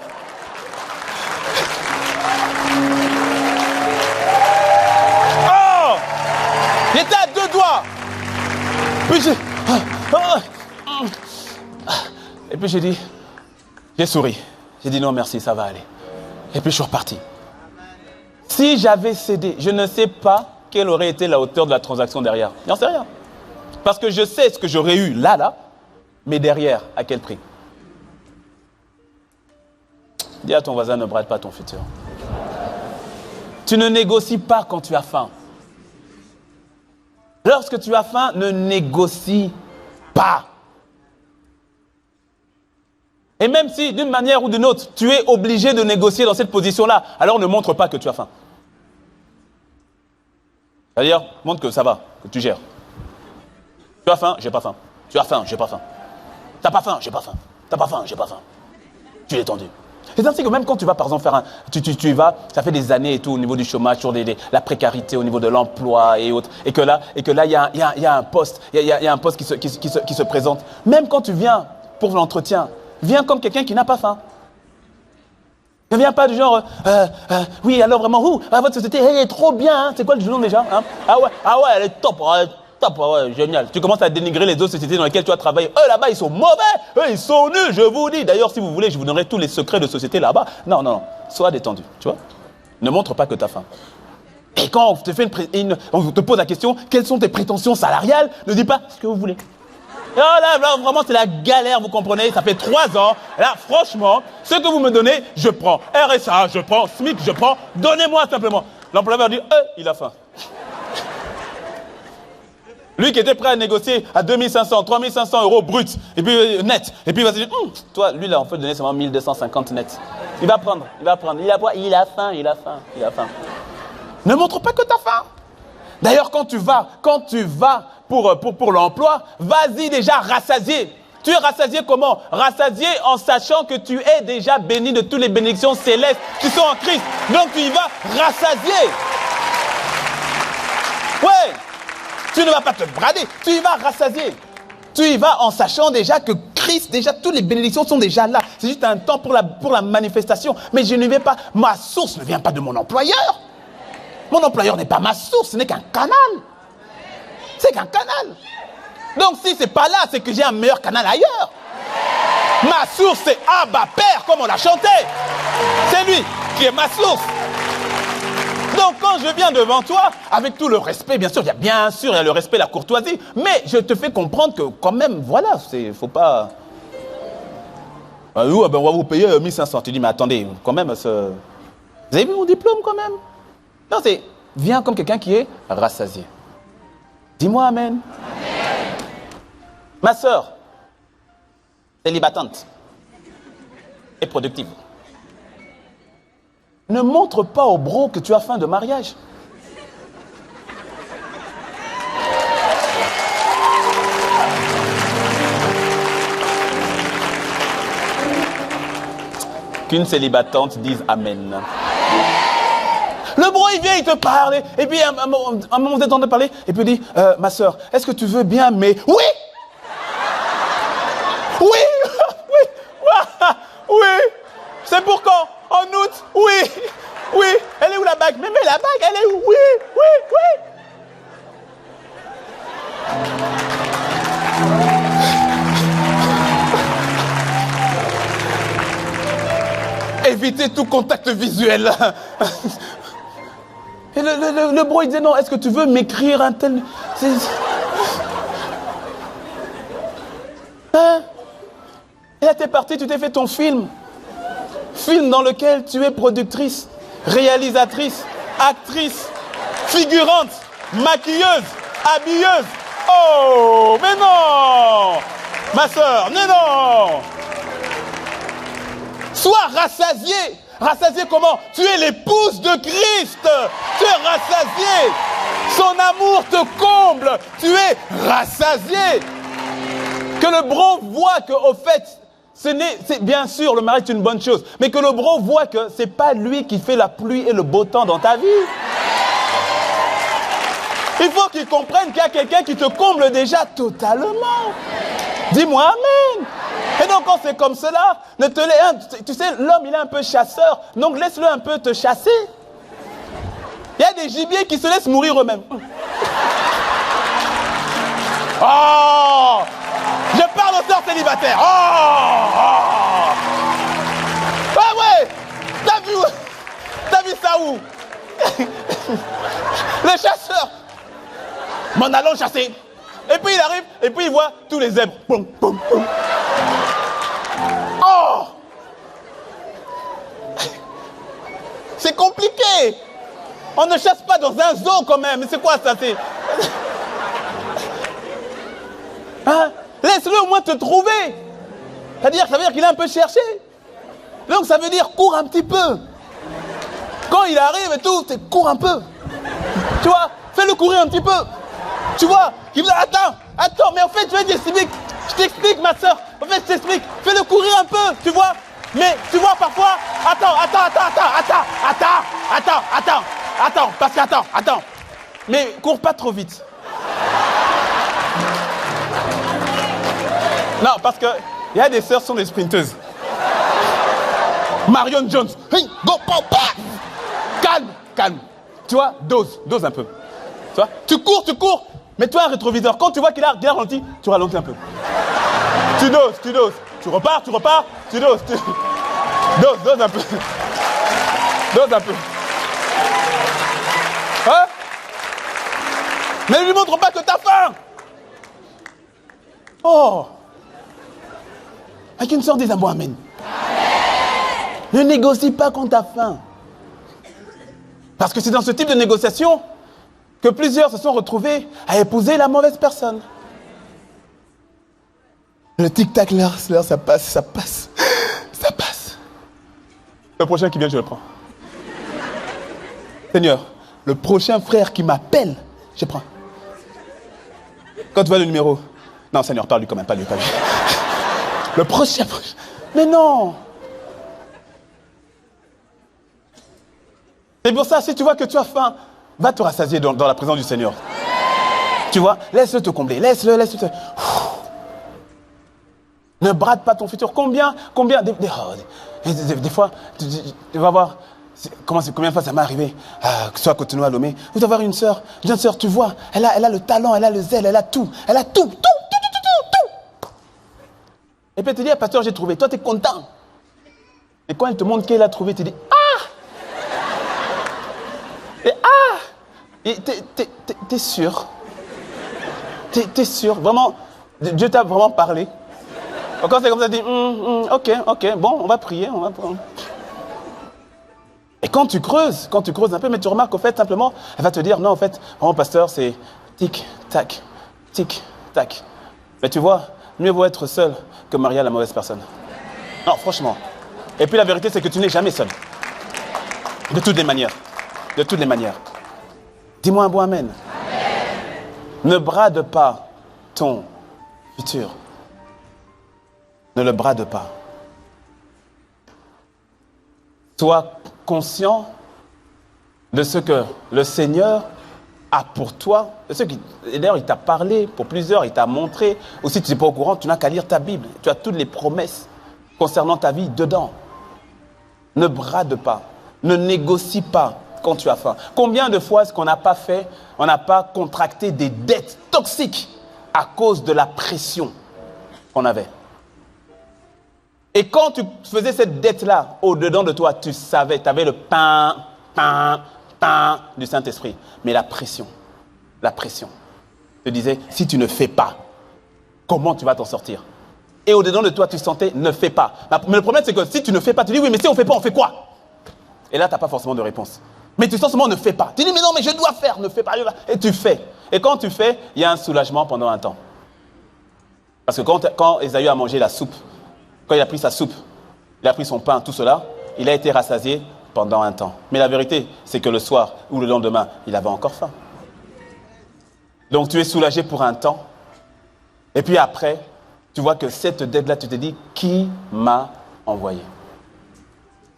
J'étais à deux doigts. Puis j'ai dit, j'ai souri. J'ai dit non merci, ça va aller. Et puis je suis reparti. Si j'avais cédé, je ne sais pas quelle aurait été la hauteur de la transaction derrière. J'en sais rien. Parce que je sais ce que j'aurais eu là, mais derrière, à quel prix? Dis à ton voisin, ne brade pas ton futur. Tu ne négocies pas quand tu as faim. Lorsque tu as faim, ne négocie pas. Et même si, d'une manière ou d'une autre, tu es obligé de négocier dans cette position-là, alors ne montre pas que tu as faim. C'est-à-dire, montre que ça va, que tu gères. Tu as faim, j'ai pas faim. Tu as faim, j'ai pas faim. T'as pas faim, j'ai pas faim. T'as pas faim, j'ai pas fain. Tu es tendu. C'est ainsi que même quand tu vas par exemple faire tu vas, ça fait des années et tout au niveau du chômage, sur la précarité au niveau de l'emploi et autres, et que là il y a un poste, il y a un poste qui se présente. Même quand tu viens pour l'entretien, viens comme quelqu'un qui n'a pas faim. Ne viens pas du genre, oui alors vraiment, votre société elle est trop bien, hein. C'est quoi le nom déjà, hein? Ah ouais, elle est top, ouais, génial. Tu commences à dénigrer les autres sociétés dans lesquelles tu as travaillé. Eux là-bas, ils sont mauvais. Eux, ils sont nuls, je vous dis. D'ailleurs, si vous voulez, je vous donnerai tous les secrets de société là-bas. Non. Sois détendu, tu vois. Ne montre pas que tu as faim. Et quand on te pose la question, quelles sont tes prétentions salariales? Ne dis pas ce que vous voulez. Là, vraiment, c'est la galère, vous comprenez. Ça fait 3 ans. Là, franchement, ce que vous me donnez, je prends. RSA, je prends. SMIC, je prends. Donnez-moi simplement. L'employeur dit, il a faim. Lui qui était prêt à négocier à 2500, 3500 euros bruts, et puis net. Et puis il va se dire, toi, lui là, on peut donner seulement 1250 net. Il va prendre. Il a faim. Ne montre pas que tu as faim. D'ailleurs, quand tu vas pour l'emploi, vas-y déjà rassasié. Tu es rassasié comment? Rassasié en sachant que tu es déjà béni de toutes les bénédictions célestes qui sont en Christ. Donc tu y vas rassasié. Ouais. Tu ne vas pas te brader, tu y vas rassasié. Tu y vas en sachant déjà que Christ, déjà toutes les bénédictions sont déjà là. C'est juste un temps pour la manifestation. Mais je ne vais pas, ma source ne vient pas de mon employeur. Mon employeur n'est pas ma source, ce n'est qu'un canal. C'est qu'un canal. Donc si ce n'est pas là, c'est que j'ai un meilleur canal ailleurs. Ma source c'est Abba Père, comme on l'a chanté. C'est lui qui est ma source. Donc quand je viens devant toi, avec tout le respect, bien sûr, il y a le respect, la courtoisie, mais je te fais comprendre que quand même, voilà, faut pas... on va vous payer 1500. Tu dis, mais attendez, quand même, Vous avez vu mon diplôme quand même? Non, c'est viens comme quelqu'un qui est rassasié. Dis-moi amen. Amen. Ma sœur, célibatante et productive. Ne montre pas au bro que tu as faim de mariage. Qu'une célibatante dise amen. Le bro, il vient, il te parle, et puis à un moment, vous êtes en train de parler, et puis il dit, ma soeur, est-ce que tu veux bien, mais... Oui! Oui! Oui! Oui! C'est pour quand? En août? Oui! Oui! Elle est où la bague? Mais la bague, elle est où? Oui! Oui! Oui! Évitez tout contact visuel. Et le bro, il disait, non, est-ce que tu veux m'écrire un tel... Hein? Et là, t'es parti, tu t'es fait ton film. Film dans lequel tu es productrice, réalisatrice, actrice, figurante, maquilleuse, habilleuse. Oh, mais non! Ma soeur, non! Sois rassasié. Rassasié comment? Tu es l'épouse de Christ. Tu es rassasié. Son amour te comble. Tu es rassasié. Que le bro voit que, au fait, c'est bien sûr, le mari est une bonne chose, mais que le bro voit que c'est pas lui qui fait la pluie et le beau temps dans ta vie. Il faut qu'il comprenne qu'il y a quelqu'un qui te comble déjà totalement. Dis-moi amen. Et donc quand c'est comme cela, tu sais, l'homme il est un peu chasseur, donc laisse-le un peu te chasser. Il y a des gibiers qui se laissent mourir eux-mêmes. Oh! Je parle aux sœurs célibataires. Oh! Ah ouais! T'as vu ça où? Le chasseur m'en allant chasser. Et puis il arrive, et puis il voit tous les zèbres. Boum, boum, boum. Oh! C'est compliqué. On ne chasse pas dans un zoo quand même. Mais c'est quoi ça? Hein? Laisse-le au moins te trouver. Ça veut dire qu'il a un peu cherché. Donc ça veut dire cours un petit peu. Quand il arrive et tout, cours un peu. Tu vois, fais-le courir un petit peu. Tu vois, il me dit attends, mais en fait, je t'explique ma soeur. En fait, je t'explique. Fais-le courir un peu, tu vois. Mais tu vois parfois, attends, parce que attends. Mais cours pas trop vite. Non, parce que il y a des sœurs qui sont des sprinteuses. Marion Jones, hey, go, pop, calme. Tu vois, dose un peu. Tu vois, tu cours, mets-toi un rétroviseur. Quand tu vois qu'il a ralenti, tu ralentis un peu. Tu doses. Tu repars, tu doses. Dose un peu. Dose un peu. Hein? Mais ne lui montre pas que t'as faim. Oh! Avec une sœur des amours, amen. Ne négocie pas quand t'as faim. Parce que c'est dans ce type de négociation que plusieurs se sont retrouvés à épouser la mauvaise personne. Le tic-tac, l'heure, ça passe. Le prochain qui vient, je le prends. Seigneur, le prochain frère qui m'appelle, je prends. Quand tu vois le numéro, non, Seigneur, parle-lui quand même, pas lui. Le prochain. Mais non. C'est pour ça, si tu vois que tu as faim, va te rassasier dans la présence du Seigneur. Tu vois, laisse-le te combler, laisse-le te... Ne brade pas ton futur. Combien des fois, tu vas voir, combien de fois ça m'est arrivé, que ce soit à Cotonou, à Lomé, vous avoir une jeune sœur, tu vois, elle a le talent, elle a le zèle, elle a tout. Et puis elle te dit, pasteur, j'ai trouvé. Toi, tu es content. Et quand elle te montre qu'elle a trouvé, tu dis, Et t'es sûr? T'es sûr? Vraiment, Dieu t'a vraiment parlé? Quand c'est comme ça, tu dis, ok, bon, on va prier, quand tu creuses un peu, mais tu remarques au fait, simplement, elle va te dire, non, en fait, oh, pasteur, c'est tic-tac, tic-tac. Mais tu vois, mieux vaut être seul que marié à la mauvaise personne. Non, franchement. Et puis la vérité, c'est que tu n'es jamais seul. De toutes les manières. De toutes les manières. Dis-moi un bon amen. Ne brade pas ton futur. Ne le brade pas. Sois conscient de ce que le Seigneur a pour toi. Et d'ailleurs, il t'a parlé pour plusieurs, il t'a montré. Ou si tu n'es pas au courant, tu n'as qu'à lire ta Bible. Tu as toutes les promesses concernant ta vie dedans. Ne brade pas. Ne négocie pas quand tu as faim. Combien de fois est-ce qu'on n'a pas fait, on n'a pas contracté des dettes toxiques à cause de la pression qu'on avait? Et quand tu faisais cette dette-là, au-dedans de toi, tu savais, tu avais le pain du Saint-Esprit. Mais la pression te disait, si tu ne fais pas, comment tu vas t'en sortir? Et au-dedans de toi, tu sentais, ne fais pas. Mais le problème, c'est que si tu ne fais pas, tu dis, oui, mais si on ne fait pas, on fait quoi? Et là, tu n'as pas forcément de réponse. Mais tu sens seulement, ne fais pas. Tu dis, mais non, mais je dois faire, ne fais pas. Et tu fais. Et quand tu fais, il y a un soulagement pendant un temps. Parce que quand Ésaü a mangé la soupe, quand il a pris sa soupe, il a pris son pain, tout cela, il a été rassasié pendant un temps. Mais la vérité, c'est que le soir ou le lendemain, il avait encore faim. Donc tu es soulagé pour un temps. Et puis après, tu vois que cette dette-là, tu te dis, qui m'a envoyé?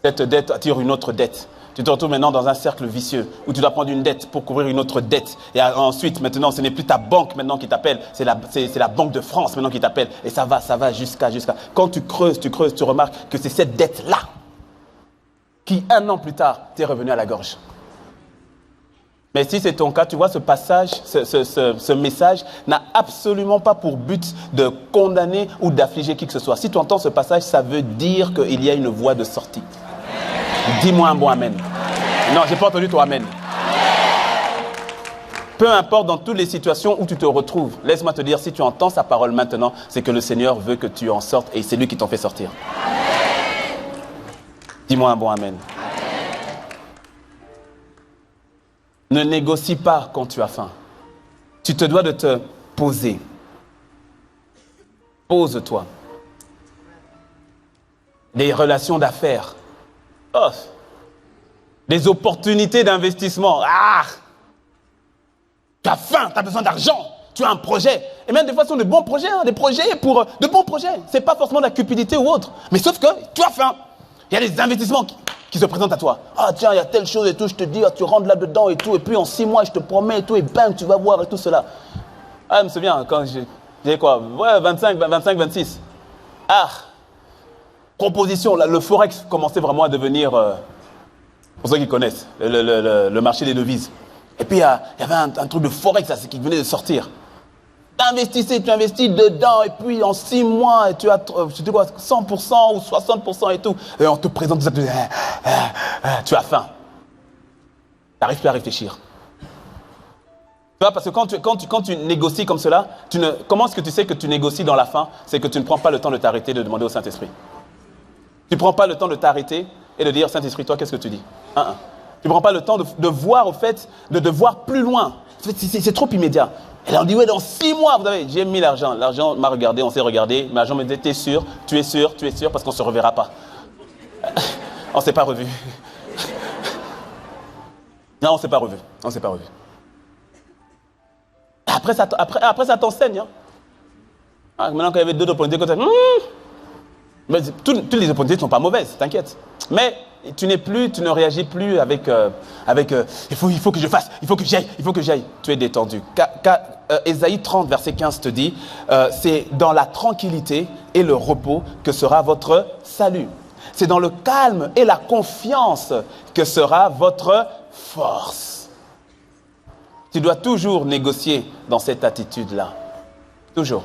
Cette dette attire une autre dette. Tu te retrouves maintenant dans un cercle vicieux où tu dois prendre une dette pour couvrir une autre dette. Et ensuite, maintenant, ce n'est plus ta banque maintenant qui t'appelle, c'est la Banque de France maintenant qui t'appelle. Et ça va jusqu'à. Quand tu creuses, tu remarques que c'est cette dette-là qui, 1 an plus tard, t'est revenue à la gorge. Mais si c'est ton cas, tu vois, ce passage, ce message n'a absolument pas pour but de condamner ou d'affliger qui que ce soit. Si tu entends ce passage, ça veut dire qu'il y a une voie de sortie. Dis-moi un bon amen. Non, j'ai pas entendu ton amen. Peu importe dans toutes les situations où tu te retrouves, laisse-moi te dire, si tu entends sa parole maintenant, c'est que le Seigneur veut que tu en sortes et c'est lui qui t'en fait sortir. Dis-moi un bon amen. Ne négocie pas quand tu as faim. Tu te dois de te poser. Pose-toi. Des relations d'affaires. Oh. Des opportunités d'investissement. Ah! Tu as faim, tu as besoin d'argent, tu as un projet. Et même des fois, ce sont de bons projets, des projets pour de bons projets. Ce n'est pas forcément de la cupidité ou autre. Mais sauf que tu as faim. Il y a des investissements qui se présentent à toi. Ah tiens, il y a telle chose et tout, je te dis, tu rentres là-dedans et tout. Et puis en 6 mois, je te promets et tout, et bang, tu vas voir et tout cela. Ah, je me souviens, quand j'ai quoi? Ouais, 25, 26. Ah! Proposition, là, le Forex commençait vraiment à devenir, pour ceux qui connaissent, le marché des devises. Et puis il y avait un truc de Forex là, qui venait de sortir. Tu investis dedans, et puis en 6 mois, tu as 100% ou 60% et tout. Et on te présente ça, tu as faim. Tu n'arrives plus à réfléchir. Tu vois, parce que quand tu négocies comme cela, comment est-ce que tu sais que tu négocies dans la faim? C'est que tu ne prends pas le temps de t'arrêter de demander au Saint-Esprit. Tu ne prends pas le temps de t'arrêter et de dire, Saint-Esprit, toi, qu'est-ce que tu dis? Tu ne prends pas le temps de voir, au fait, de voir plus loin. C'est trop immédiat. Et là, on dit, ouais, dans 6 mois, vous savez, j'ai mis l'argent. L'argent m'a regardé, on s'est regardé. Mais l'argent me dit, t'es sûr, tu es sûr, parce qu'on ne se reverra pas. On ne s'est pas revu. Non, on ne s'est pas revu. Après, ça t'enseigne. Hein. Maintenant, quand il y avait 2 opportunités, mais toutes les opportunités ne sont pas mauvaises, t'inquiète. Mais tu ne réagis plus avec il faut que je fasse, il faut que j'aille. Tu es détendu. Ésaïe 30, verset 15 te dit, c'est dans la tranquillité et le repos que sera votre salut. C'est dans le calme et la confiance que sera votre force. Tu dois toujours négocier dans cette attitude-là. Toujours.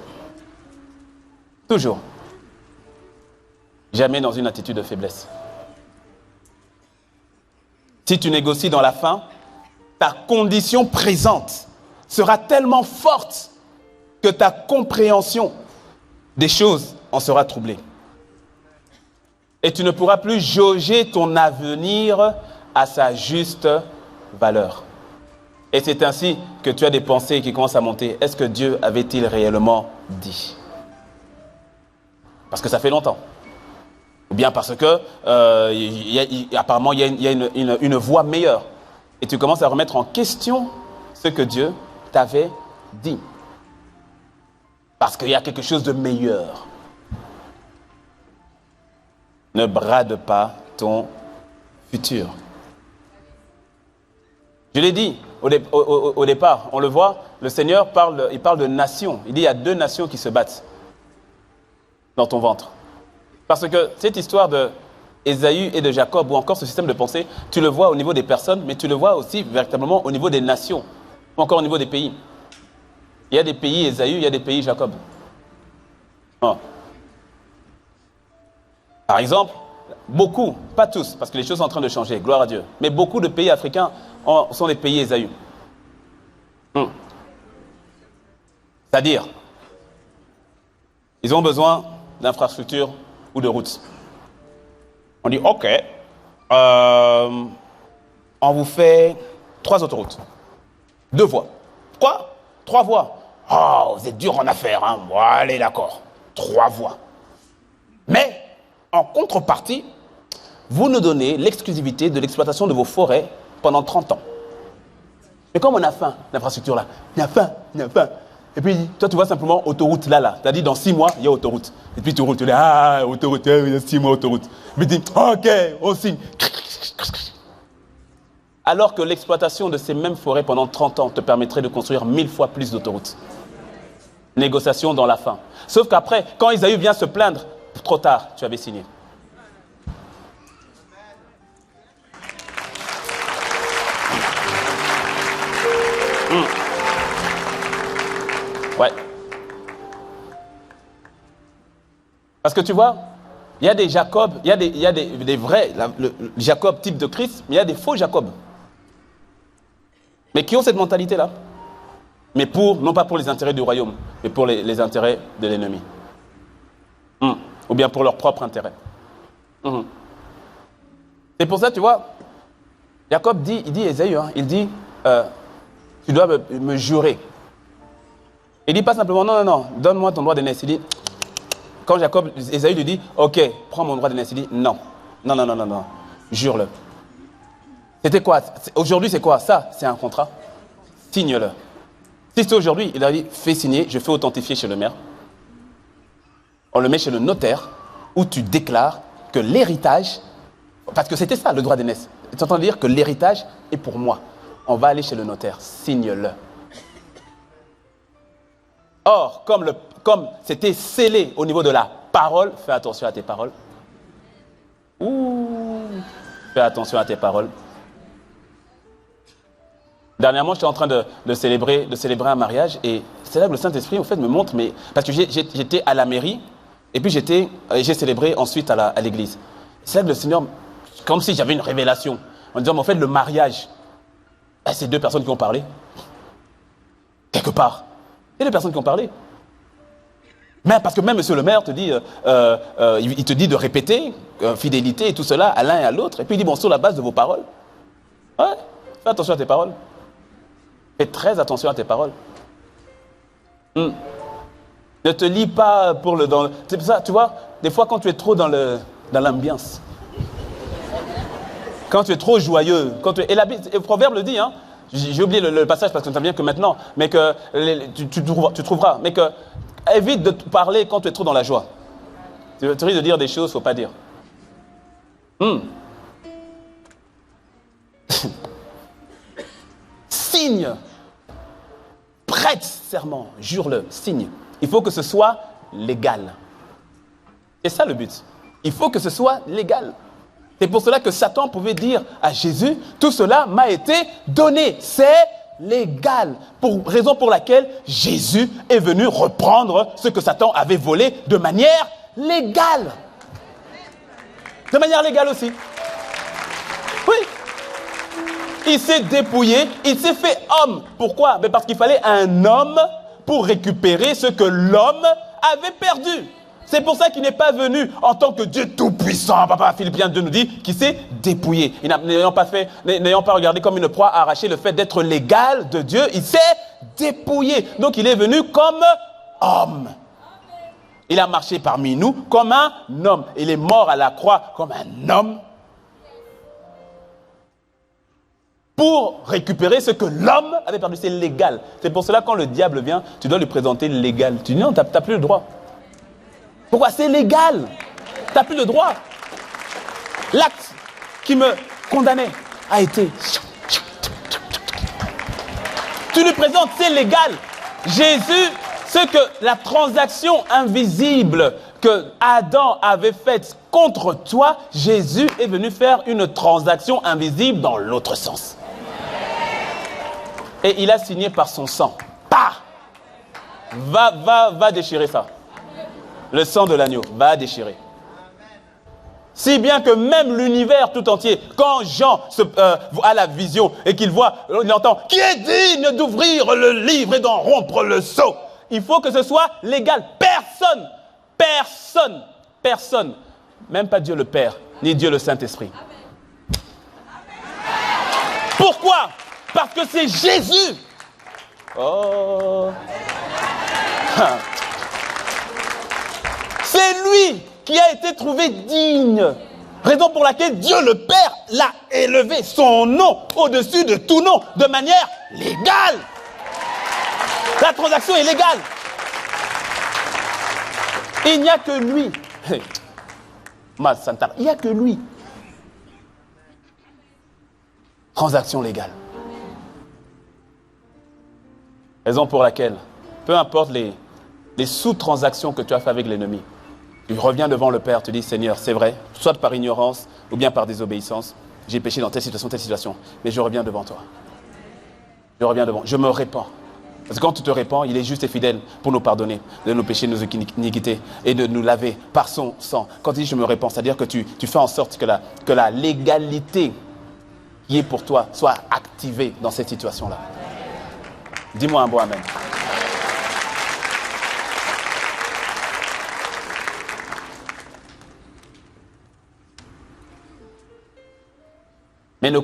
Toujours. Jamais dans une attitude de faiblesse. Si tu négocies dans la faim, ta condition présente sera tellement forte que ta compréhension des choses en sera troublée. Et tu ne pourras plus jauger ton avenir à sa juste valeur. Et c'est ainsi que tu as des pensées qui commencent à monter. Est-ce que Dieu avait-il réellement dit? Parce que ça fait longtemps. Ou bien parce que apparemment il y a une voie meilleure. Et tu commences à remettre en question ce que Dieu t'avait dit. Parce qu'il y a quelque chose de meilleur. Ne brade pas ton futur. Je l'ai dit au départ, on le voit, le Seigneur parle de nations. Il dit il y a 2 nations qui se battent dans ton ventre. Parce que cette histoire de Ésaü et de Jacob, ou encore ce système de pensée, tu le vois au niveau des personnes, mais tu le vois aussi véritablement au niveau des nations, ou encore au niveau des pays. Il y a des pays Ésaü, il y a des pays Jacob. Oh. Par exemple, beaucoup, pas tous, parce que les choses sont en train de changer, gloire à Dieu, mais beaucoup de pays africains sont des pays Ésaü. C'est-à-dire, ils ont besoin d'infrastructures ou de routes. On dit, ok, on vous fait 3 autoroutes, 2 voies. Quoi? 3 voies. Oh, vous êtes dur en affaires, hein? Bon, allez, d'accord. 3 voies. Mais, en contrepartie, vous nous donnez l'exclusivité de l'exploitation de vos forêts pendant 30 ans. Mais comme on a faim, l'infrastructure là, il y a faim. Et puis, toi, tu vois simplement autoroute là. Tu as dit dans 6 mois, il y a autoroute. Et puis tu roules, tu dis, autoroute, il y a 6 mois, autoroute. Mais tu dis, ok, on signe. Alors que l'exploitation de ces mêmes forêts pendant 30 ans te permettrait de construire 1000 fois plus d'autoroutes. Négociation dans la faim. Sauf qu'après, quand Ésaü vient se plaindre, trop tard, tu avais signé. Ouais. Parce que tu vois, il y a des Jacob, il y a des vrais le Jacob type de Christ, mais il y a des faux Jacob. Mais qui ont cette mentalité-là. Mais non pas pour les intérêts du royaume, mais pour les intérêts de l'ennemi. Ou bien pour leur propre intérêt. C'est pour ça, tu vois, Jacob dit, il dit Ésaü, il dit, tu dois me jurer. Il dit pas simplement, non, donne-moi ton droit de naissance. Il dit, quand Ésaü lui dit, ok, prends mon droit de naissance, il dit, non, jure-le. C'était quoi? Aujourd'hui, c'est quoi? Ça, c'est un contrat. Signe-le. Si c'est aujourd'hui, il a dit, fais signer, je fais authentifier chez le maire. On le met chez le notaire, où tu déclares que l'héritage, parce que c'était ça le droit d'aînesse. Tu entends dire que l'héritage est pour moi. On va aller chez le notaire, signe-le. Or, comme c'était scellé au niveau de la parole, fais attention à tes paroles. Fais attention à tes paroles. Dernièrement, j'étais en train de célébrer un mariage et c'est là que le Saint-Esprit, en fait, me montre, mais parce que j'étais à la mairie et puis j'ai célébré ensuite à l'église. C'est là que le Seigneur, comme si j'avais une révélation, en disant, mais en fait, le mariage, c'est 2 personnes qui ont parlé. Quelque part. Il y a 2 personnes qui ont parlé. Mais parce que même monsieur le maire te dit, il te dit de répéter fidélité et tout cela à l'un et à l'autre. Et puis il dit, bon, sur la base de vos paroles. Ouais, fais attention à tes paroles. Fais très attention à tes paroles. Ne te lie pas pour le... C'est pour ça, tu vois, des fois quand tu es trop dans l'ambiance, quand tu es trop joyeux, et le proverbe le dit, j'ai oublié le passage parce que ça vient que maintenant, mais que tu trouveras, mais que évite de te parler quand tu es trop dans la joie. Tu risques de dire des choses qu'il ne faut pas dire. Signe. Prête serment. Jure-le. Signe. Il faut que ce soit légal. C'est ça le but. Il faut que ce soit légal. C'est pour cela que Satan pouvait dire à Jésus, tout cela m'a été donné. C'est légal. Raison pour laquelle Jésus est venu reprendre ce que Satan avait volé de manière légale. De manière légale aussi. Oui. Il s'est dépouillé, il s'est fait homme. Pourquoi? Mais parce qu'il fallait un homme pour récupérer ce que l'homme avait perdu. C'est pour ça qu'il n'est pas venu en tant que Dieu tout-puissant. Papa Philippiens 2 nous dit qu'il s'est dépouillé. N'ayant pas regardé comme une proie arrachée le fait d'être l'égal de Dieu, il s'est dépouillé. Donc il est venu comme homme. Il a marché parmi nous comme un homme. Il est mort à la croix comme un homme pour récupérer ce que l'homme avait perdu. C'est légal. C'est pour cela quand le diable vient, tu dois lui présenter légal. Tu dis non, tu n'as plus le droit. Pourquoi? C'est légal. Tu n'as plus le droit. L'acte qui me condamnait a été... Tu lui présentes, c'est légal. Jésus, ce que la transaction invisible que Adam avait faite contre toi, Jésus est venu faire une transaction invisible dans l'autre sens. Et il a signé par son sang. Bah! Va déchirer ça. Le sang de l'agneau va déchirer. Si bien que même l'univers tout entier, quand Jean a la vision et qu'il voit, il entend « Qui est digne d'ouvrir le livre et d'en rompre le sceau ?» Il faut que ce soit légal. Personne, même pas Dieu le Père, ni Dieu le Saint-Esprit. Pourquoi? Parce que c'est Jésus. Oh. C'est lui qui a été trouvé digne. Raison pour laquelle Dieu le Père l'a élevé, son nom au-dessus de tout nom, de manière légale. La transaction est légale. Il n'y a que lui. Il n'y a que lui. Transaction légale. Raison pour laquelle, peu importe les sous-transactions que tu as fait avec l'ennemi, tu reviens devant le Père, tu dis, Seigneur, c'est vrai, soit par ignorance ou bien par désobéissance, j'ai péché dans telle situation, mais je reviens devant toi. Je me répands. Parce que quand tu te répands, il est juste et fidèle pour nous pardonner de nos péchés, de nos iniquités et de nous laver par son sang. Quand tu dis je me répands, c'est-à-dire que tu fais en sorte que la légalité qui est pour toi soit activée dans cette situation-là. Dis-moi un bon amen. Mais ne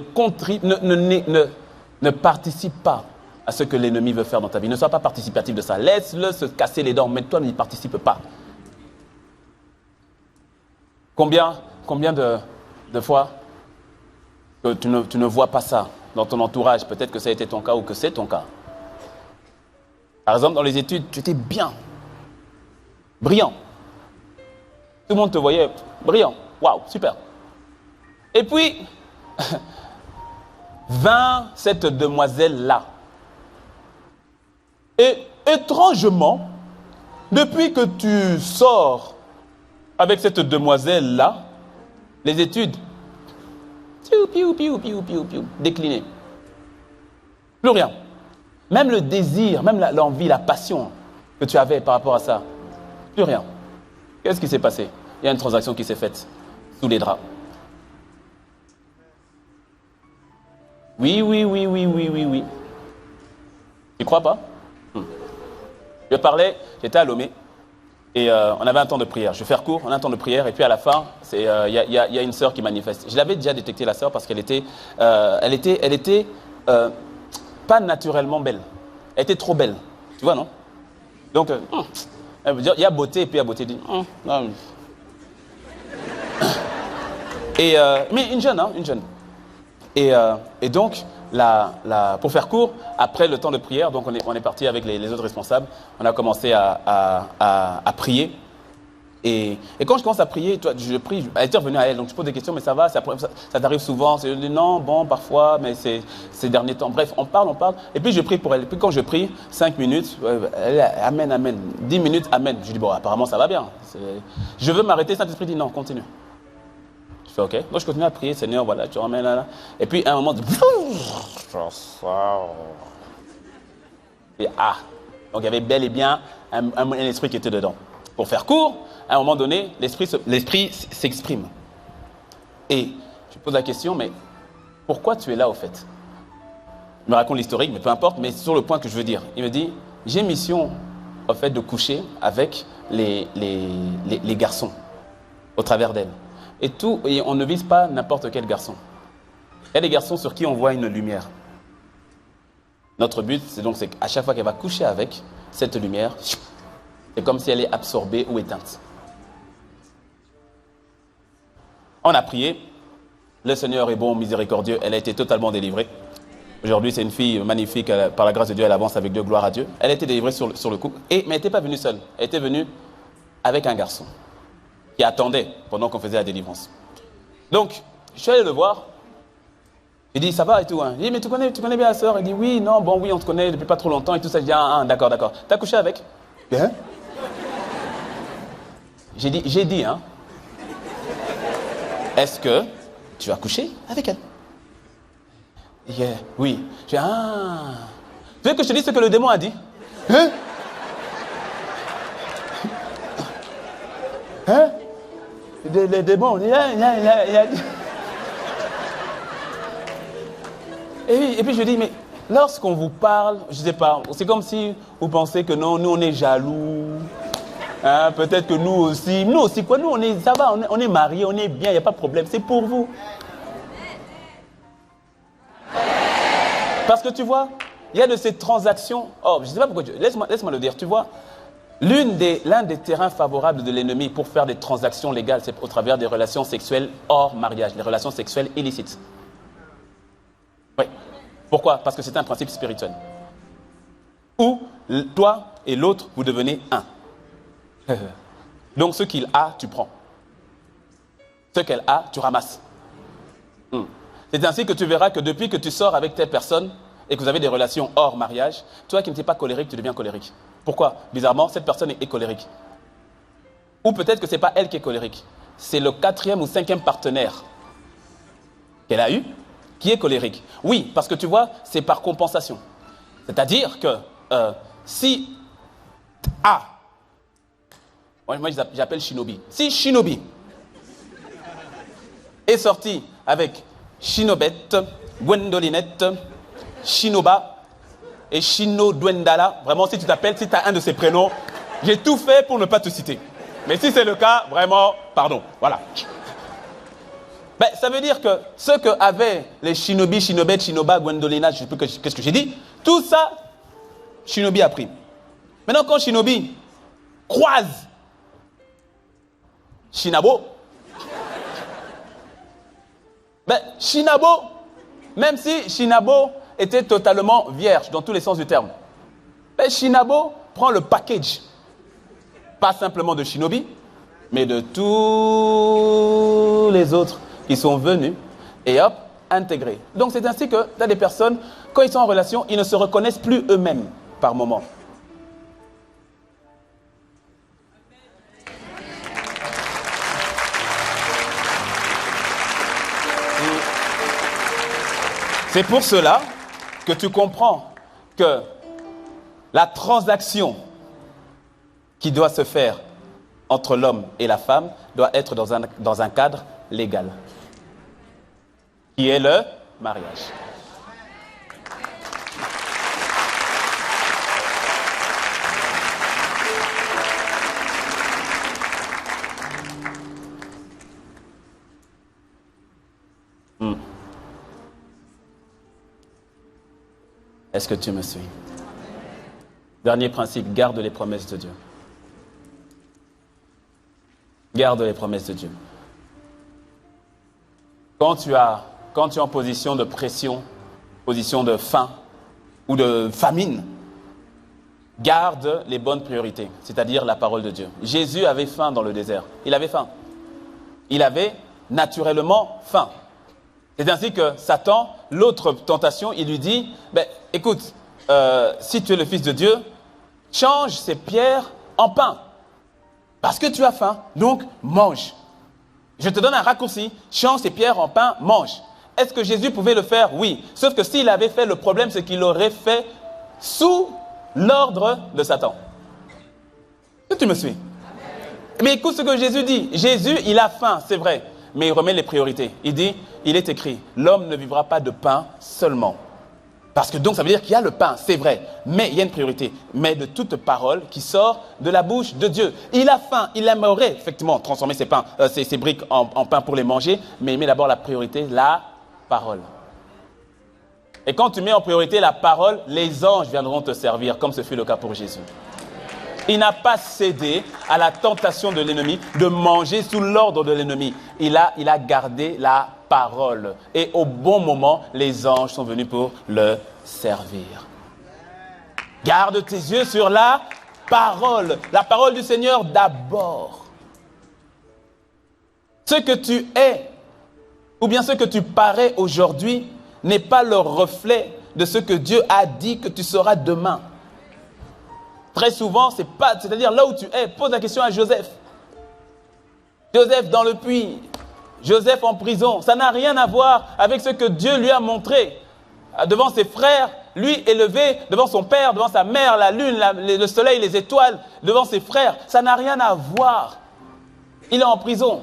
participe pas à ce que l'ennemi veut faire dans ta vie. Ne sois pas participatif de ça. Laisse-le se casser les dents, mais toi n'y participe pas. Combien de fois que tu ne vois pas ça dans ton entourage? Peut-être que ça a été ton cas ou que c'est ton cas. Par exemple, dans les études, tu étais bien, brillant. Tout le monde te voyait brillant. Waouh, super. Et puis, vint cette demoiselle-là. Et étrangement, depuis que tu sors avec cette demoiselle-là, les études, déclinées. Plus rien. Même le désir, même l'envie, la passion que tu avais par rapport à ça, plus rien. Qu'est-ce qui s'est passé? Il y a une transaction qui s'est faite sous les draps. Oui. Tu crois pas? Je parlais, j'étais à Lomé et on avait un temps de prière. Je vais faire court, on a un temps de prière et puis à la fin, il y a une sœur qui manifeste. Je l'avais déjà détecté la sœur parce qu'elle était pas naturellement belle. Elle était trop belle, tu vois non? Donc, elle veut dire, il y a beauté et puis il y a beauté. Mais une jeune. Et donc, pour faire court, après le temps de prière, donc on est parti avec les autres responsables, on a commencé à prier. Et quand je commence à prier, je prie, elle était revenue à elle, donc je pose des questions, mais ça va, ça t'arrive souvent? Je dis non, bon, parfois, mais ces derniers temps. Bref, on parle, et puis je prie pour elle. Et puis quand je prie, 5 minutes, elle, amen, 10 minutes, amen. Je dis bon, apparemment ça va bien. Je veux m'arrêter, Saint-Esprit dit non, continue. Je fais ok. Donc je continue à prier, Seigneur, voilà, tu ramènes là. Et puis à un moment, et donc il y avait bel et bien un esprit qui était dedans. Pour faire court, à un moment donné, l'esprit s'exprime. Et je pose la question, mais pourquoi tu es là au fait? Il me raconte l'historique, mais peu importe, mais sur le point que je veux dire. Il me dit, j'ai mission au fait de coucher avec les garçons au travers d'elle. Et on ne vise pas n'importe quel garçon. Il y a des garçons sur qui on voit une lumière. Notre but, c'est qu'à chaque fois qu'elle va coucher avec, cette lumière, c'est comme si elle est absorbée ou éteinte. On a prié, le Seigneur est bon, miséricordieux, elle a été totalement délivrée. Aujourd'hui, c'est une fille magnifique, par la grâce de Dieu, elle avance avec Dieu, gloire à Dieu. Elle a été délivrée sur le coup, mais elle n'était pas venue seule, elle était venue avec un garçon qui attendait pendant qu'on faisait la délivrance. Donc, je suis allé le voir. Il dit, ça va et tout. Hein. Il dit, mais tu connais bien la sœur? Il dit, oui, non, bon, oui, on te connaît depuis pas trop longtemps et tout ça. Je dis, d'accord. T'as couché avec? Bien. J'ai dit, hein. Est-ce que tu as couché avec elle? Oui. Je dis, Tu veux que je te dise ce que le démon a dit? Le démon, il a dit. Et puis je dis, mais lorsqu'on vous parle, je ne sais pas, c'est comme si vous pensez que non, nous on est jaloux. Hein, peut-être que nous aussi quoi, nous ça va, on est mariés, on est bien, il n'y a pas de problème, c'est pour vous. Parce que tu vois, il y a de ces transactions, je ne sais pas pourquoi, laisse-moi le dire, tu vois, l'un des terrains favorables de l'ennemi pour faire des transactions légales, c'est au travers des relations sexuelles hors mariage, les relations sexuelles illicites. Oui. Pourquoi? Parce que c'est un principe spirituel. Où toi et l'autre, vous devenez un. Donc ce qu'il a, tu prends. Ce qu'elle a, tu ramasses. C'est ainsi que tu verras que depuis que tu sors avec telle personne et que vous avez des relations hors mariage, toi qui n'étais pas colérique, tu deviens colérique. Pourquoi? Bizarrement, cette personne est colérique. Ou peut-être que ce n'est pas elle qui est colérique. C'est le 4e ou 5e partenaire qu'elle a eu qui est colérique. Oui, parce que tu vois, c'est par compensation. C'est-à-dire que si moi j'appelle Shinobi. Si Shinobi est sorti avec Shinobette, Gwendolinette, Shinoba et Shino Dwendala, vraiment si tu as un de ces prénoms, j'ai tout fait pour ne pas te citer. Mais si c'est le cas, vraiment, pardon, voilà. Ça veut dire que ce qu'avaient les Shinobi, Shinobette, Shinoba, Gwendolina, je ne sais plus qu'est-ce que j'ai dit, tout ça, Shinobi a pris. Maintenant, quand Shinobi croise Shinabo, Shinabo, même si Shinabo était totalement vierge dans tous les sens du terme, Shinabo prend le package, pas simplement de Shinobi, mais de tous les autres qui sont venus et hop, intégrés. Donc c'est ainsi que tu as des personnes, quand ils sont en relation, ils ne se reconnaissent plus eux-mêmes par moment. C'est pour cela que tu comprends que la transaction qui doit se faire entre l'homme et la femme doit être dans un cadre légal, qui est le mariage. Est-ce que tu me suis? Dernier principe, garde les promesses de Dieu. Garde les promesses de Dieu. Quand tu es en position de pression, position de faim ou de famine, garde les bonnes priorités, c'est-à-dire la parole de Dieu. Jésus avait faim dans le désert. Il avait faim. Il avait naturellement faim. C'est ainsi que Satan, l'autre tentation, il lui dit, écoute, si tu es le Fils de Dieu, change ces pierres en pain. Parce que tu as faim, donc mange. Je te donne un raccourci, change ces pierres en pain, mange. Est-ce que Jésus pouvait le faire? Oui. Sauf que s'il avait fait, le problème, c'est qu'il l'aurait fait sous l'ordre de Satan. Est-ce que tu me suis? Mais écoute ce que Jésus dit. Jésus, il a faim, c'est vrai. Mais il remet les priorités. Il dit, il est écrit, l'homme ne vivra pas de pain seulement, Parce que donc ça veut dire qu'il y a le pain, c'est vrai, mais il y a une priorité. Mais de toute parole qui sort de la bouche de Dieu. Il a faim, il aimerait effectivement transformer ses briques en pain pour les manger, mais il met d'abord la priorité, la parole. Et quand tu mets en priorité la parole, les anges viendront te servir, comme ce fut le cas pour Jésus. Il n'a pas cédé à la tentation de l'ennemi de manger sous l'ordre de l'ennemi. Il a gardé la parole. Et au bon moment, les anges sont venus pour le servir. Garde tes yeux sur la parole du Seigneur d'abord. Ce que tu es, ou bien ce que tu parais aujourd'hui, n'est pas le reflet de ce que Dieu a dit que tu seras demain. Très souvent, c'est-à-dire là où tu es, pose la question à Joseph. Joseph dans le puits, Joseph en prison, ça n'a rien à voir avec ce que Dieu lui a montré. Devant ses frères, lui élevé, devant son père, devant sa mère, la lune, le soleil, les étoiles, devant ses frères, ça n'a rien à voir. Il est en prison.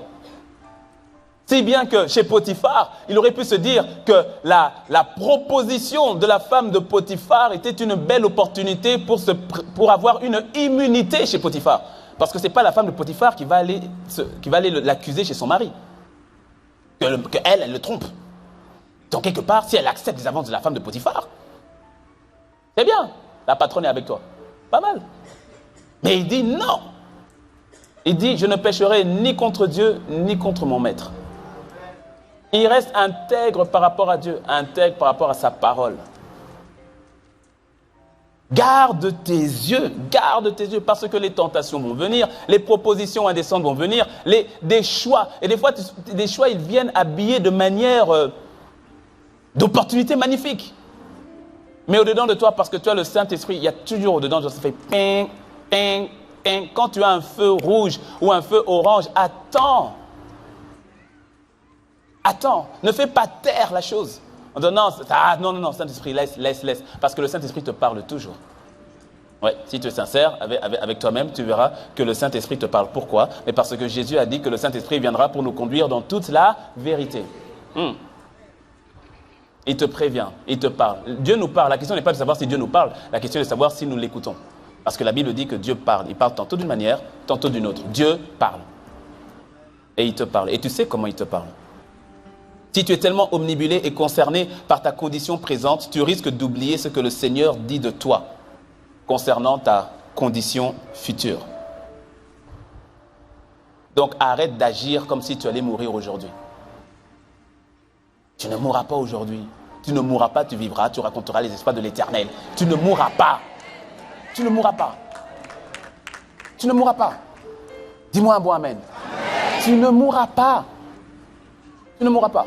Si bien que chez Potiphar, il aurait pu se dire que la proposition de la femme de Potiphar était une belle opportunité pour avoir une immunité chez Potiphar. Parce que ce n'est pas la femme de Potiphar qui va aller l'accuser chez son mari. Elle le trompe. Donc quelque part, si elle accepte les avances de la femme de Potiphar, c'est bien, la patronne est avec toi. Pas mal. Mais il dit non. Il dit, je ne pécherai ni contre Dieu, ni contre mon maître. Il reste intègre par rapport à Dieu, intègre par rapport à sa parole. Garde tes yeux, parce que les tentations vont venir, les propositions indécentes vont venir, des choix. Et des fois, des choix, ils viennent habillés de manière d'opportunités magnifiques. Mais au-dedans de toi, parce que tu as le Saint-Esprit, il y a toujours au-dedans, ça fait ping, ping, ping. Quand tu as un feu rouge ou un feu orange, attends. Attends, ne fais pas taire la chose. On dit non, Saint-Esprit, laisse. Parce que le Saint-Esprit te parle toujours. Ouais, si tu es sincère avec toi-même, tu verras que le Saint-Esprit te parle. Pourquoi? Mais parce que Jésus a dit que le Saint-Esprit viendra pour nous conduire dans toute la vérité. Il te prévient, il te parle. Dieu nous parle. La question n'est pas de savoir si Dieu nous parle. La question est de savoir si nous l'écoutons. Parce que la Bible dit que Dieu parle. Il parle tantôt d'une manière, tantôt d'une autre. Dieu parle. Et il te parle. Et tu sais comment il te parle. Si tu es tellement omnibulé et concerné par ta condition présente, tu risques d'oublier ce que le Seigneur dit de toi concernant ta condition future. Donc arrête d'agir comme si tu allais mourir aujourd'hui. Tu ne mourras pas aujourd'hui. Tu ne mourras pas, tu vivras, tu raconteras les espoirs de l'Éternel. Tu ne mourras pas. Tu ne mourras pas. Tu ne mourras pas. Dis-moi un bon amen. Tu ne mourras pas. Tu ne mourras pas.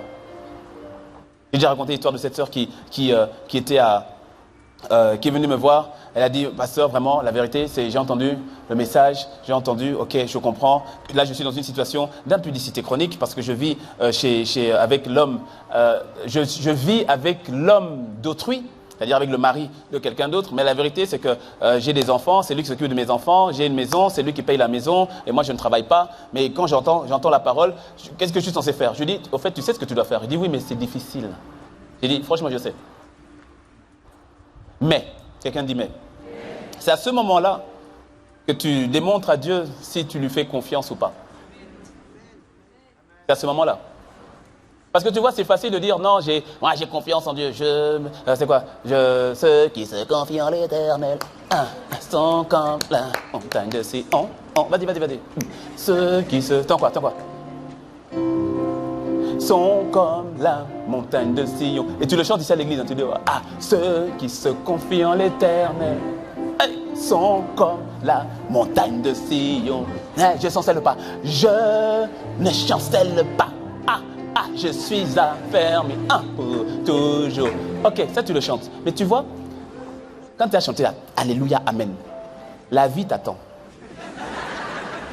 J'ai déjà raconté l'histoire de cette sœur qui est venue me voir. Elle a dit, pasteur, vraiment, la vérité, c'est j'ai entendu le message, j'ai entendu, ok, je comprends. Là, je suis dans une situation d'impudicité chronique parce que je vis avec l'homme, je vis avec l'homme d'autrui, c'est-à-dire avec le mari de quelqu'un d'autre. Mais la vérité, c'est que j'ai des enfants, c'est lui qui s'occupe de mes enfants, j'ai une maison, c'est lui qui paye la maison, et moi, je ne travaille pas. Mais quand j'entends la parole, qu'est-ce que je suis censé faire? Je lui dis, au fait, tu sais ce que tu dois faire? Il dit, oui, mais c'est difficile. J'ai dit, franchement, je sais. Mais, quelqu'un dit mais. C'est à ce moment-là que tu démontres à Dieu si tu lui fais confiance ou pas. C'est à ce moment-là. Parce que tu vois, c'est facile de dire, non, moi j'ai confiance en Dieu. C'est quoi? Ceux qui se confient en l'Éternel, sont comme la montagne de Sion. Vas-y. Ceux qui se... Tant quoi? Sont comme la montagne de Sion. Et tu le chantes ici à l'église, hein, tu dis, ceux qui se confient en l'Éternel sont comme la montagne de Sion. Je chancelle pas. Je ne chancelle pas. Je suis affermi pour toujours. Ok, ça tu le chantes. Mais tu vois, quand tu as chanté là, Alléluia, Amen, la vie t'attend.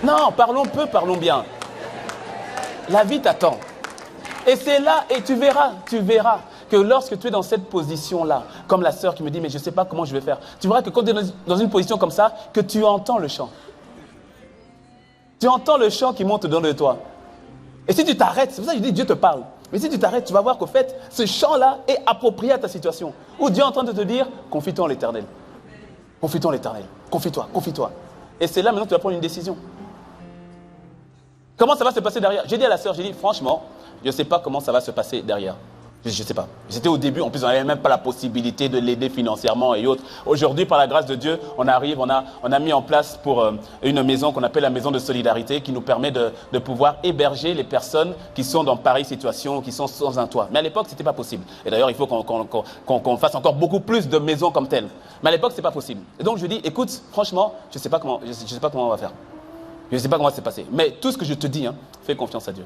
Non, parlons peu, parlons bien. La vie t'attend. Et c'est là, et tu verras que lorsque tu es dans cette position-là, comme la sœur qui me dit, mais je ne sais pas comment je vais faire, tu verras que quand tu es dans une position comme ça, que tu entends le chant. Tu entends le chant qui monte dans de toi. Et si tu t'arrêtes, c'est pour ça que je dis Dieu te parle. Mais si tu t'arrêtes, tu vas voir qu'au fait, ce chant-là est approprié à ta situation. Où Dieu est en train de te dire, confie-toi en l'Éternel. Confie-toi en l'Éternel. Confie-toi, confie-toi. Et c'est là maintenant que tu vas prendre une décision. Comment ça va se passer derrière? J'ai dit à la sœur, j'ai dit, franchement, je ne sais pas comment ça va se passer derrière. Je ne sais pas. J'étais au début, en plus on n'avait même pas la possibilité de l'aider financièrement et autres. Aujourd'hui, par la grâce de Dieu, on arrive, on a mis en place pour une maison qu'on appelle la maison de solidarité qui nous permet de pouvoir héberger les personnes qui sont dans pareille situation, qui sont sans un toit. Mais à l'époque, ce n'était pas possible. Et d'ailleurs, il faut qu'on fasse encore beaucoup plus de maisons comme telles. Mais à l'époque, ce n'est pas possible. Et donc je dis, écoute, franchement, je ne sais pas comment on va faire. Je ne sais pas comment ça s'est passé. Mais tout ce que je te dis, fais confiance à Dieu.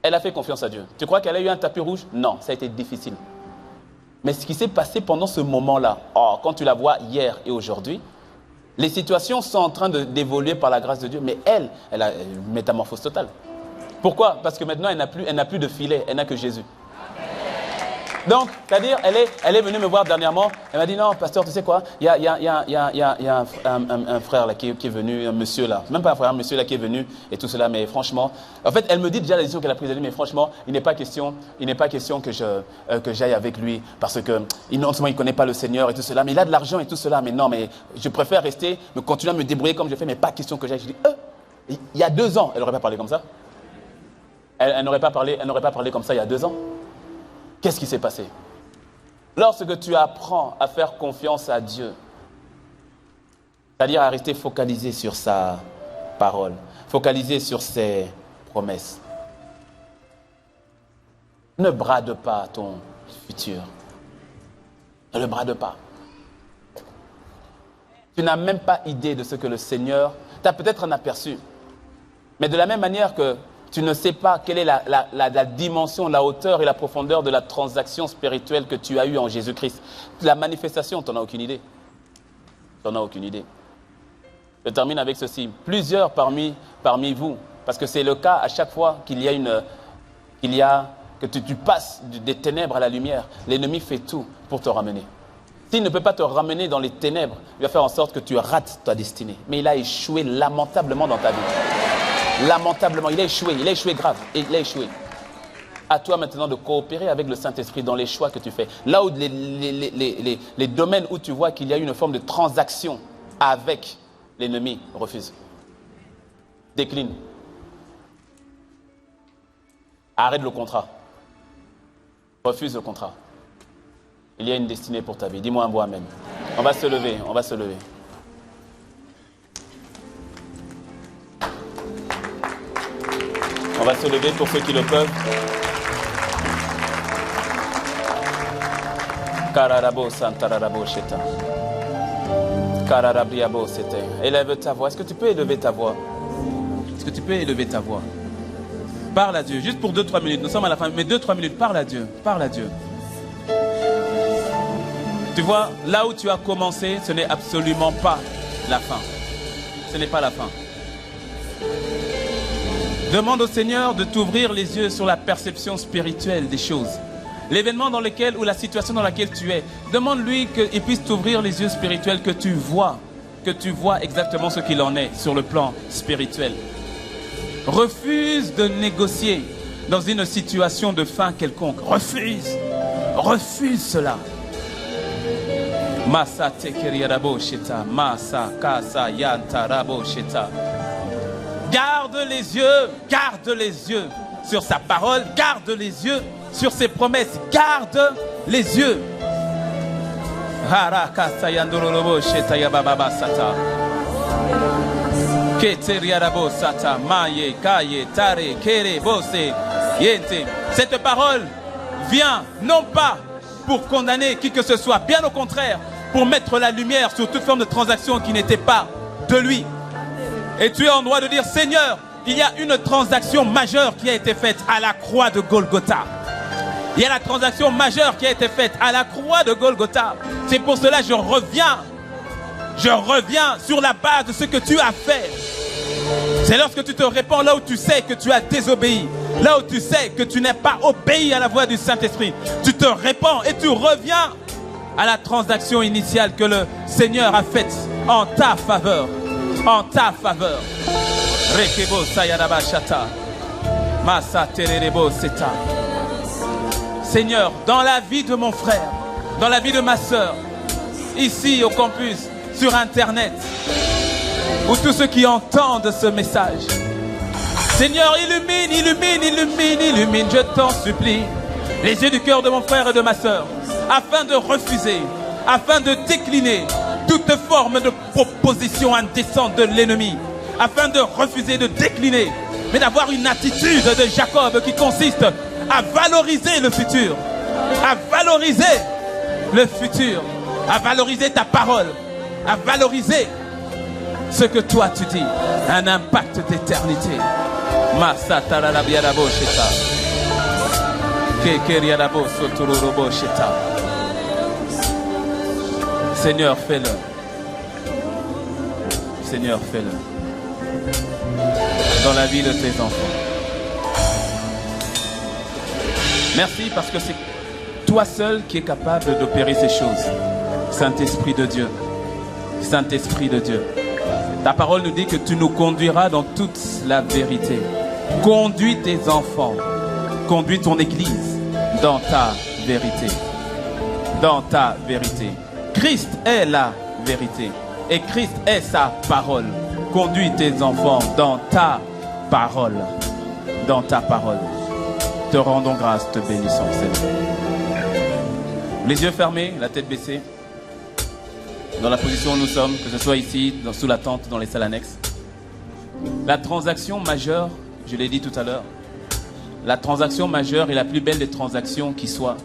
Elle a fait confiance à Dieu. Tu crois qu'elle a eu un tapis rouge? Non, ça a été difficile. Mais ce qui s'est passé pendant ce moment-là, quand tu la vois hier et aujourd'hui, les situations sont en train d'évoluer par la grâce de Dieu. Mais elle a une métamorphose totale. Pourquoi? Parce que maintenant, elle n'a plus de filet, elle n'a que Jésus. Donc, c'est-à-dire, elle est venue me voir dernièrement, elle m'a dit, non, pasteur, tu sais quoi, il y a un frère là qui est venu, un monsieur là, même pas un frère, un monsieur là qui est venu et tout cela, mais franchement, en fait, elle me dit déjà la décision qu'elle a prise, elle dit, mais franchement, il n'est pas question que j'aille avec lui, parce que non seulement il ne connaît pas le Seigneur et tout cela, mais il a de l'argent et tout cela, mais non, mais je préfère rester, me continuer à me débrouiller comme je fais, mais pas question que j'aille. Je dis, il y a 2 ans, elle n'aurait pas parlé comme ça. Elle n'aurait pas parlé comme ça il y a 2 ans. Qu'est-ce qui s'est passé? Lorsque tu apprends à faire confiance à Dieu, c'est-à-dire à rester focalisé sur sa parole, focalisé sur ses promesses, ne brade pas ton futur. Ne le brade pas. Tu n'as même pas idée de ce que le Seigneur t'a peut-être un aperçu. Mais de la même manière que tu ne sais pas quelle est la dimension, la hauteur et la profondeur de la transaction spirituelle que tu as eue en Jésus-Christ. La manifestation, tu n'en as aucune idée. Tu n'en as aucune idée. Je termine avec ceci. Plusieurs parmi vous, parce que c'est le cas à chaque fois que tu passes des ténèbres à la lumière, l'ennemi fait tout pour te ramener. S'il ne peut pas te ramener dans les ténèbres, il va faire en sorte que tu rates ta destinée. Mais il a échoué lamentablement dans ta vie. Lamentablement, il a échoué grave, il a échoué. À toi maintenant de coopérer avec le Saint-Esprit dans les choix que tu fais. Là où les domaines où tu vois qu'il y a une forme de transaction avec l'ennemi, refuse. Décline. Arrête le contrat. Refuse le contrat. Il y a une destinée pour ta vie. Dis-moi un mot, amen. On va se lever, on va se lever. On va se lever pour ceux qui le peuvent. Kararabo santararabo sheta. Kararabriabo sete. Élève ta voix. Est-ce que tu peux élever ta voix? Est-ce que tu peux élever ta voix? Parle à Dieu. Juste pour 2-3 minutes. Nous sommes à la fin. Mais 2-3 minutes. Parle à Dieu. Parle à Dieu. Tu vois, là où tu as commencé, ce n'est absolument pas la fin. Ce n'est pas la fin. Demande au Seigneur de t'ouvrir les yeux sur la perception spirituelle des choses. L'événement dans lequel ou la situation dans laquelle tu es, demande-lui qu'il puisse t'ouvrir les yeux spirituels, que tu vois exactement ce qu'il en est sur le plan spirituel. Refuse de négocier dans une situation de faim quelconque. Refuse cela. Masa tekeriarabo sheta, masa kasa yantarabo sheta. Garde les yeux sur sa parole, garde les yeux sur ses promesses, garde les yeux. Cette parole vient non pas pour condamner qui que ce soit, bien au contraire, pour mettre la lumière sur toute forme de transaction qui n'était pas de lui. Et tu es en droit de dire, Seigneur, il y a une transaction majeure qui a été faite à la croix de Golgotha. Il y a la transaction majeure qui a été faite à la croix de Golgotha. C'est pour cela que je reviens sur la base de ce que tu as fait. C'est lorsque tu te répands là où tu sais que tu as désobéi, là où tu sais que tu n'es pas obéi à la voix du Saint-Esprit. Tu te répands et tu reviens à la transaction initiale que le Seigneur a faite en ta faveur. En ta faveur. Rekebo sayaraba shata. Masa tererebo seta. Seigneur, dans la vie de mon frère, dans la vie de ma sœur, ici au campus, sur Internet, ou tous ceux qui entendent ce message. Seigneur, illumine, illumine, illumine, illumine, je t'en supplie, les yeux du cœur de mon frère et de ma sœur, afin de refuser, afin de décliner toute forme de proposition indécente de l'ennemi, afin de refuser, de décliner, mais d'avoir une attitude de Jacob qui consiste à valoriser le futur, à valoriser le futur, à valoriser ta parole, à valoriser ce que toi tu dis, un impact d'éternité. Seigneur, fais-le. Seigneur, fais-le. Dans la vie de tes enfants. Merci parce que c'est toi seul qui es capable d'opérer ces choses. Saint-Esprit de Dieu. Saint-Esprit de Dieu. Ta parole nous dit que tu nous conduiras dans toute la vérité. Conduis tes enfants. Conduis ton Église dans ta vérité. Dans ta vérité. Christ est la vérité. Et Christ est sa parole. Conduis tes enfants dans ta parole. Dans ta parole. Te rendons grâce, te bénissons, Seigneur. Les yeux fermés, la tête baissée. Dans la position où nous sommes, que ce soit ici, sous la tente, dans les salles annexes. La transaction majeure, je l'ai dit tout à l'heure, la transaction majeure et la plus belle des transactions qui soit,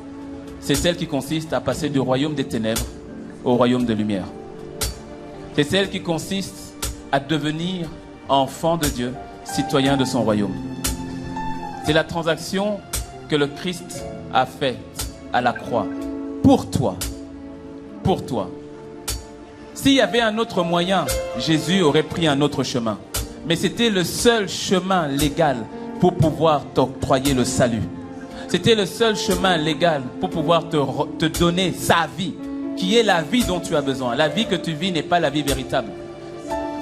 c'est celle qui consiste à passer du royaume des ténèbres au royaume de lumière. C'est celle qui consiste à devenir enfant de Dieu, citoyen de son royaume. C'est la transaction que le Christ a faite à la croix. Pour toi. Pour toi. S'il y avait un autre moyen, Jésus aurait pris un autre chemin. Mais c'était le seul chemin légal pour pouvoir t'octroyer le salut. C'était le seul chemin légal pour pouvoir te donner sa vie, qui est la vie dont tu as besoin. La vie que tu vis n'est pas la vie véritable.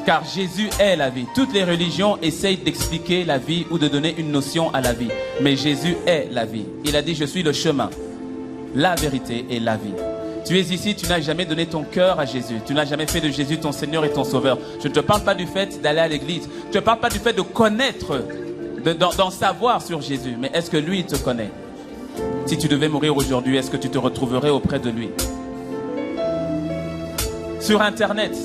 Car Jésus est la vie. Toutes les religions essayent d'expliquer la vie ou de donner une notion à la vie. Mais Jésus est la vie. Il a dit, je suis le chemin, la vérité et la vie. Tu es ici, tu n'as jamais donné ton cœur à Jésus. Tu n'as jamais fait de Jésus ton Seigneur et ton Sauveur. Je ne te parle pas du fait d'aller à l'église. Je ne te parle pas du fait de connaître, d'en savoir sur Jésus. Mais est-ce que lui, il te connaît? Si tu devais mourir aujourd'hui, est-ce que tu te retrouverais auprès de lui? Sur Internet,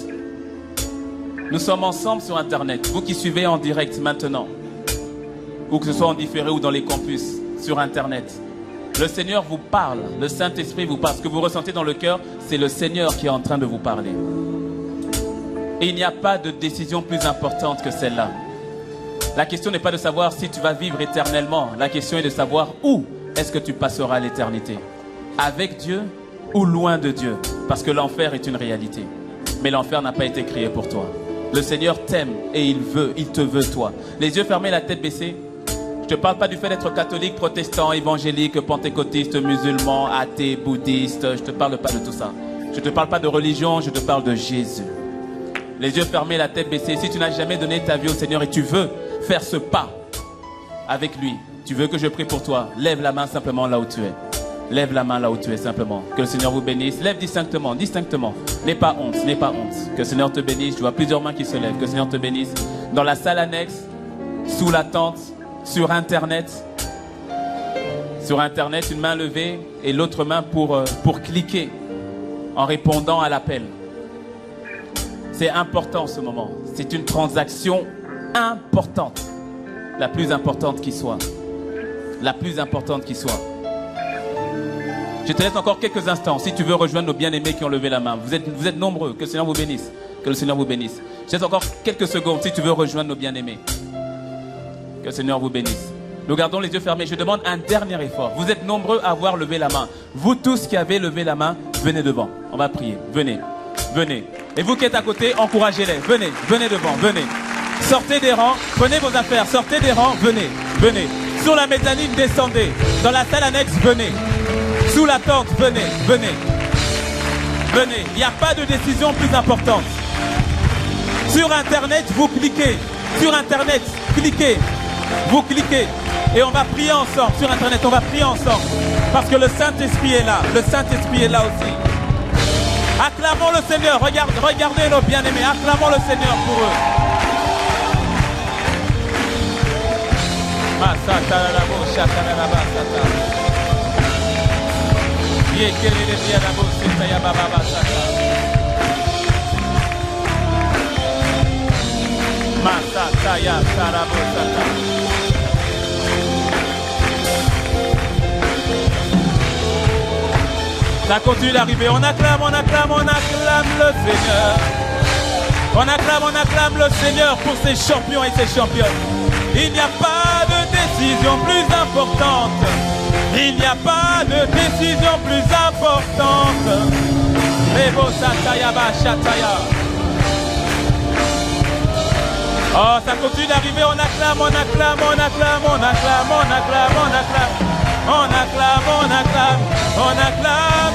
nous sommes ensemble sur Internet. Vous qui suivez en direct maintenant, ou que ce soit en différé ou dans les campus, sur Internet. Le Seigneur vous parle, le Saint-Esprit vous parle. Ce que vous ressentez dans le cœur, c'est le Seigneur qui est en train de vous parler. Et il n'y a pas de décision plus importante que celle-là. La question n'est pas de savoir si tu vas vivre éternellement. La question est de savoir où est-ce que tu passeras l'éternité. Avec Dieu ou loin de Dieu. Parce que l'enfer est une réalité. Mais l'enfer n'a pas été créé pour toi. Le Seigneur t'aime et il te veut toi. Les yeux fermés, la tête baissée. Je ne te parle pas du fait d'être catholique, protestant, évangélique, pentecôtiste, musulman, athée, bouddhiste. Je ne te parle pas de tout ça. Je ne te parle pas de religion, je te parle de Jésus. Les yeux fermés, la tête baissée. Si tu n'as jamais donné ta vie au Seigneur et tu veux faire ce pas avec lui, tu veux que je prie pour toi, lève la main simplement là où tu es. Lève la main là où tu es simplement. Que le Seigneur vous bénisse. Lève distinctement, distinctement. N'aie pas honte, n'aie pas honte. Que le Seigneur te bénisse. Je vois plusieurs mains qui se lèvent. Que le Seigneur te bénisse. Dans la salle annexe, sous la tente, sur Internet. Sur Internet, une main levée et l'autre main pour cliquer en répondant à l'appel. C'est important ce moment. C'est une transaction importante. La plus importante qui soit. La plus importante qui soit. Je te laisse encore quelques instants si tu veux rejoindre nos bien-aimés qui ont levé la main. Vous êtes nombreux. Que le Seigneur vous bénisse. Que le Seigneur vous bénisse. Je te laisse encore quelques secondes si tu veux rejoindre nos bien-aimés. Que le Seigneur vous bénisse. Nous gardons les yeux fermés. Je demande un dernier effort. Vous êtes nombreux à avoir levé la main. Vous tous qui avez levé la main, venez devant. On va prier. Venez. Venez. Et vous qui êtes à côté, encouragez-les. Venez. Venez devant. Venez. Sortez des rangs. Prenez vos affaires. Sortez des rangs. Venez. Venez. Sur la mezzanine, descendez. Dans la salle annexe, venez. Sous la tente, venez. Venez. Venez. Il n'y a pas de décision plus importante. Sur Internet, vous cliquez. Sur Internet, cliquez. Vous cliquez. Et on va prier ensemble sur Internet, on va prier ensemble. Parce que le Saint-Esprit est là. Le Saint-Esprit est là aussi. Acclamons le Seigneur. Regardez nos bien-aimés. Acclamons le Seigneur pour eux. Ça continue d'arriver. On acclame le Seigneur. On acclame le Seigneur pour ses champions et ses championnes. Il n'y a pas de décision plus importante. Il n'y a pas de décision plus importante. Oh, ça continue d'arriver. On acclame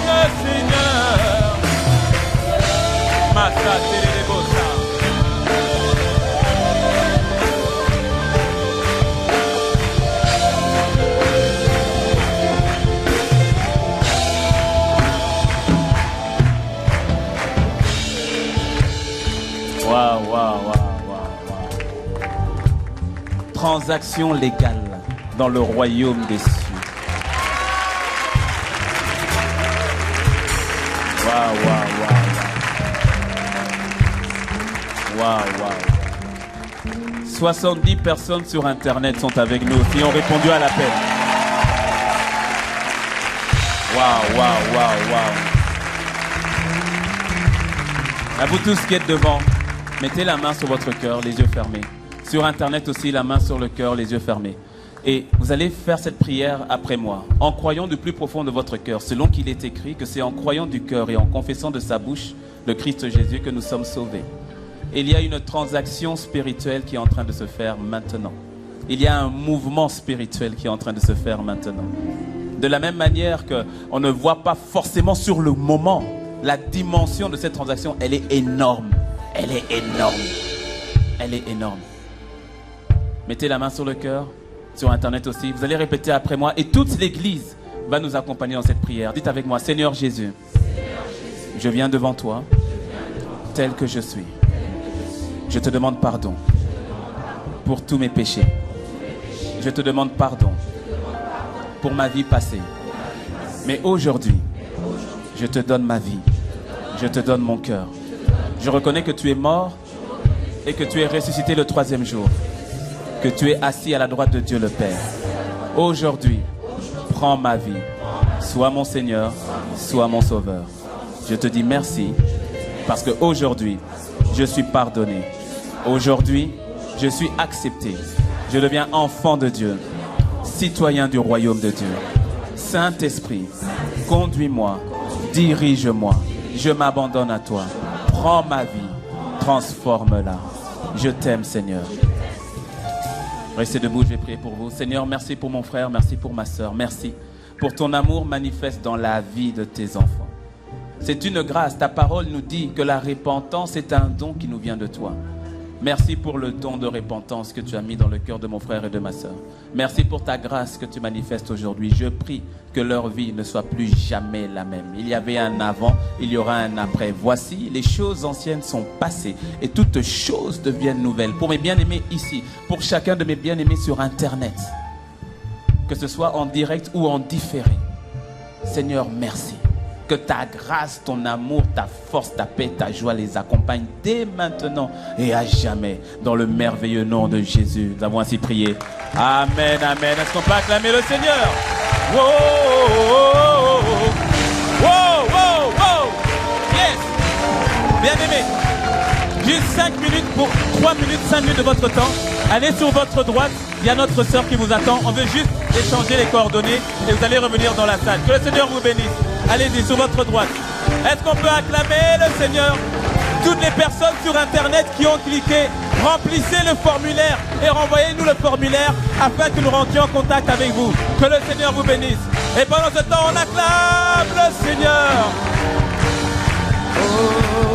le Seigneur. Massa Telebosa. Wow. Transaction légale dans le royaume des cieux. Wow. 70 personnes sur Internet sont avec nous qui ont répondu à l'appel. Wow. À vous tous qui êtes devant, mettez la main sur votre cœur, les yeux fermés. Sur Internet aussi, la main sur le cœur, les yeux fermés. Et vous allez faire cette prière après moi, en croyant du plus profond de votre cœur, selon qu'il est écrit que c'est en croyant du cœur et en confessant de sa bouche le Christ Jésus que nous sommes sauvés. Et il y a une transaction spirituelle qui est en train de se faire maintenant. Il y a un mouvement spirituel qui est en train de se faire maintenant. De la même manière qu'on ne voit pas forcément sur le moment la dimension de cette transaction, elle est énorme. Elle est énorme. Mettez la main sur le cœur, sur Internet aussi. Vous allez répéter après moi et toute l'Église va nous accompagner dans cette prière. Dites avec moi, Seigneur Jésus, je viens devant toi tel que je suis. Je te demande pardon pour tous mes péchés. Je te demande pardon pour ma vie passée. Mais aujourd'hui, je te donne ma vie. Je te donne mon cœur. Je reconnais que tu es mort et que tu es ressuscité le 3e jour. Que tu es assis à la droite de Dieu le Père. Aujourd'hui, prends ma vie. Sois mon Seigneur, sois mon Sauveur. Je te dis merci parce qu'aujourd'hui, je suis pardonné. Aujourd'hui, je suis accepté. Je deviens enfant de Dieu, citoyen du royaume de Dieu. Saint-Esprit, conduis-moi, dirige-moi. Je m'abandonne à toi. Prends ma vie, transforme-la. Je t'aime, Seigneur. Restez debout, je vais prier pour vous. Seigneur, merci pour mon frère, merci pour ma sœur. Merci pour ton amour manifeste dans la vie de tes enfants. C'est une grâce. Ta parole nous dit que la repentance est un don qui nous vient de toi. Merci pour le don de repentance que tu as mis dans le cœur de mon frère et de ma sœur. Merci pour ta grâce que tu manifestes aujourd'hui. Je prie que leur vie ne soit plus jamais la même. Il y avait un avant, il y aura un après. Voici, les choses anciennes sont passées et toutes choses deviennent nouvelles. Pour mes bien-aimés ici, pour chacun de mes bien-aimés sur Internet, que ce soit en direct ou en différé. Seigneur, merci. Que ta grâce, ton amour, ta force, ta paix, ta joie les accompagnent dès maintenant et à jamais. Dans le merveilleux nom de Jésus, nous avons ainsi prié. Amen, amen. Est-ce qu'on peut acclamer le Seigneur? Wow, wow, wow, wow. Yes. Bien-aimés, juste 5 minutes pour 3 minutes, 5 minutes de votre temps. Allez sur votre droite, il y a notre sœur qui vous attend. On veut juste échanger les coordonnées et vous allez revenir dans la salle. Que le Seigneur vous bénisse. Allez-y, sur votre droite. Est-ce qu'on peut acclamer le Seigneur? Toutes les personnes sur Internet qui ont cliqué, remplissez le formulaire et renvoyez-nous le formulaire afin que nous rentrions en contact avec vous. Que le Seigneur vous bénisse. Et pendant ce temps, on acclame le Seigneur. Oh.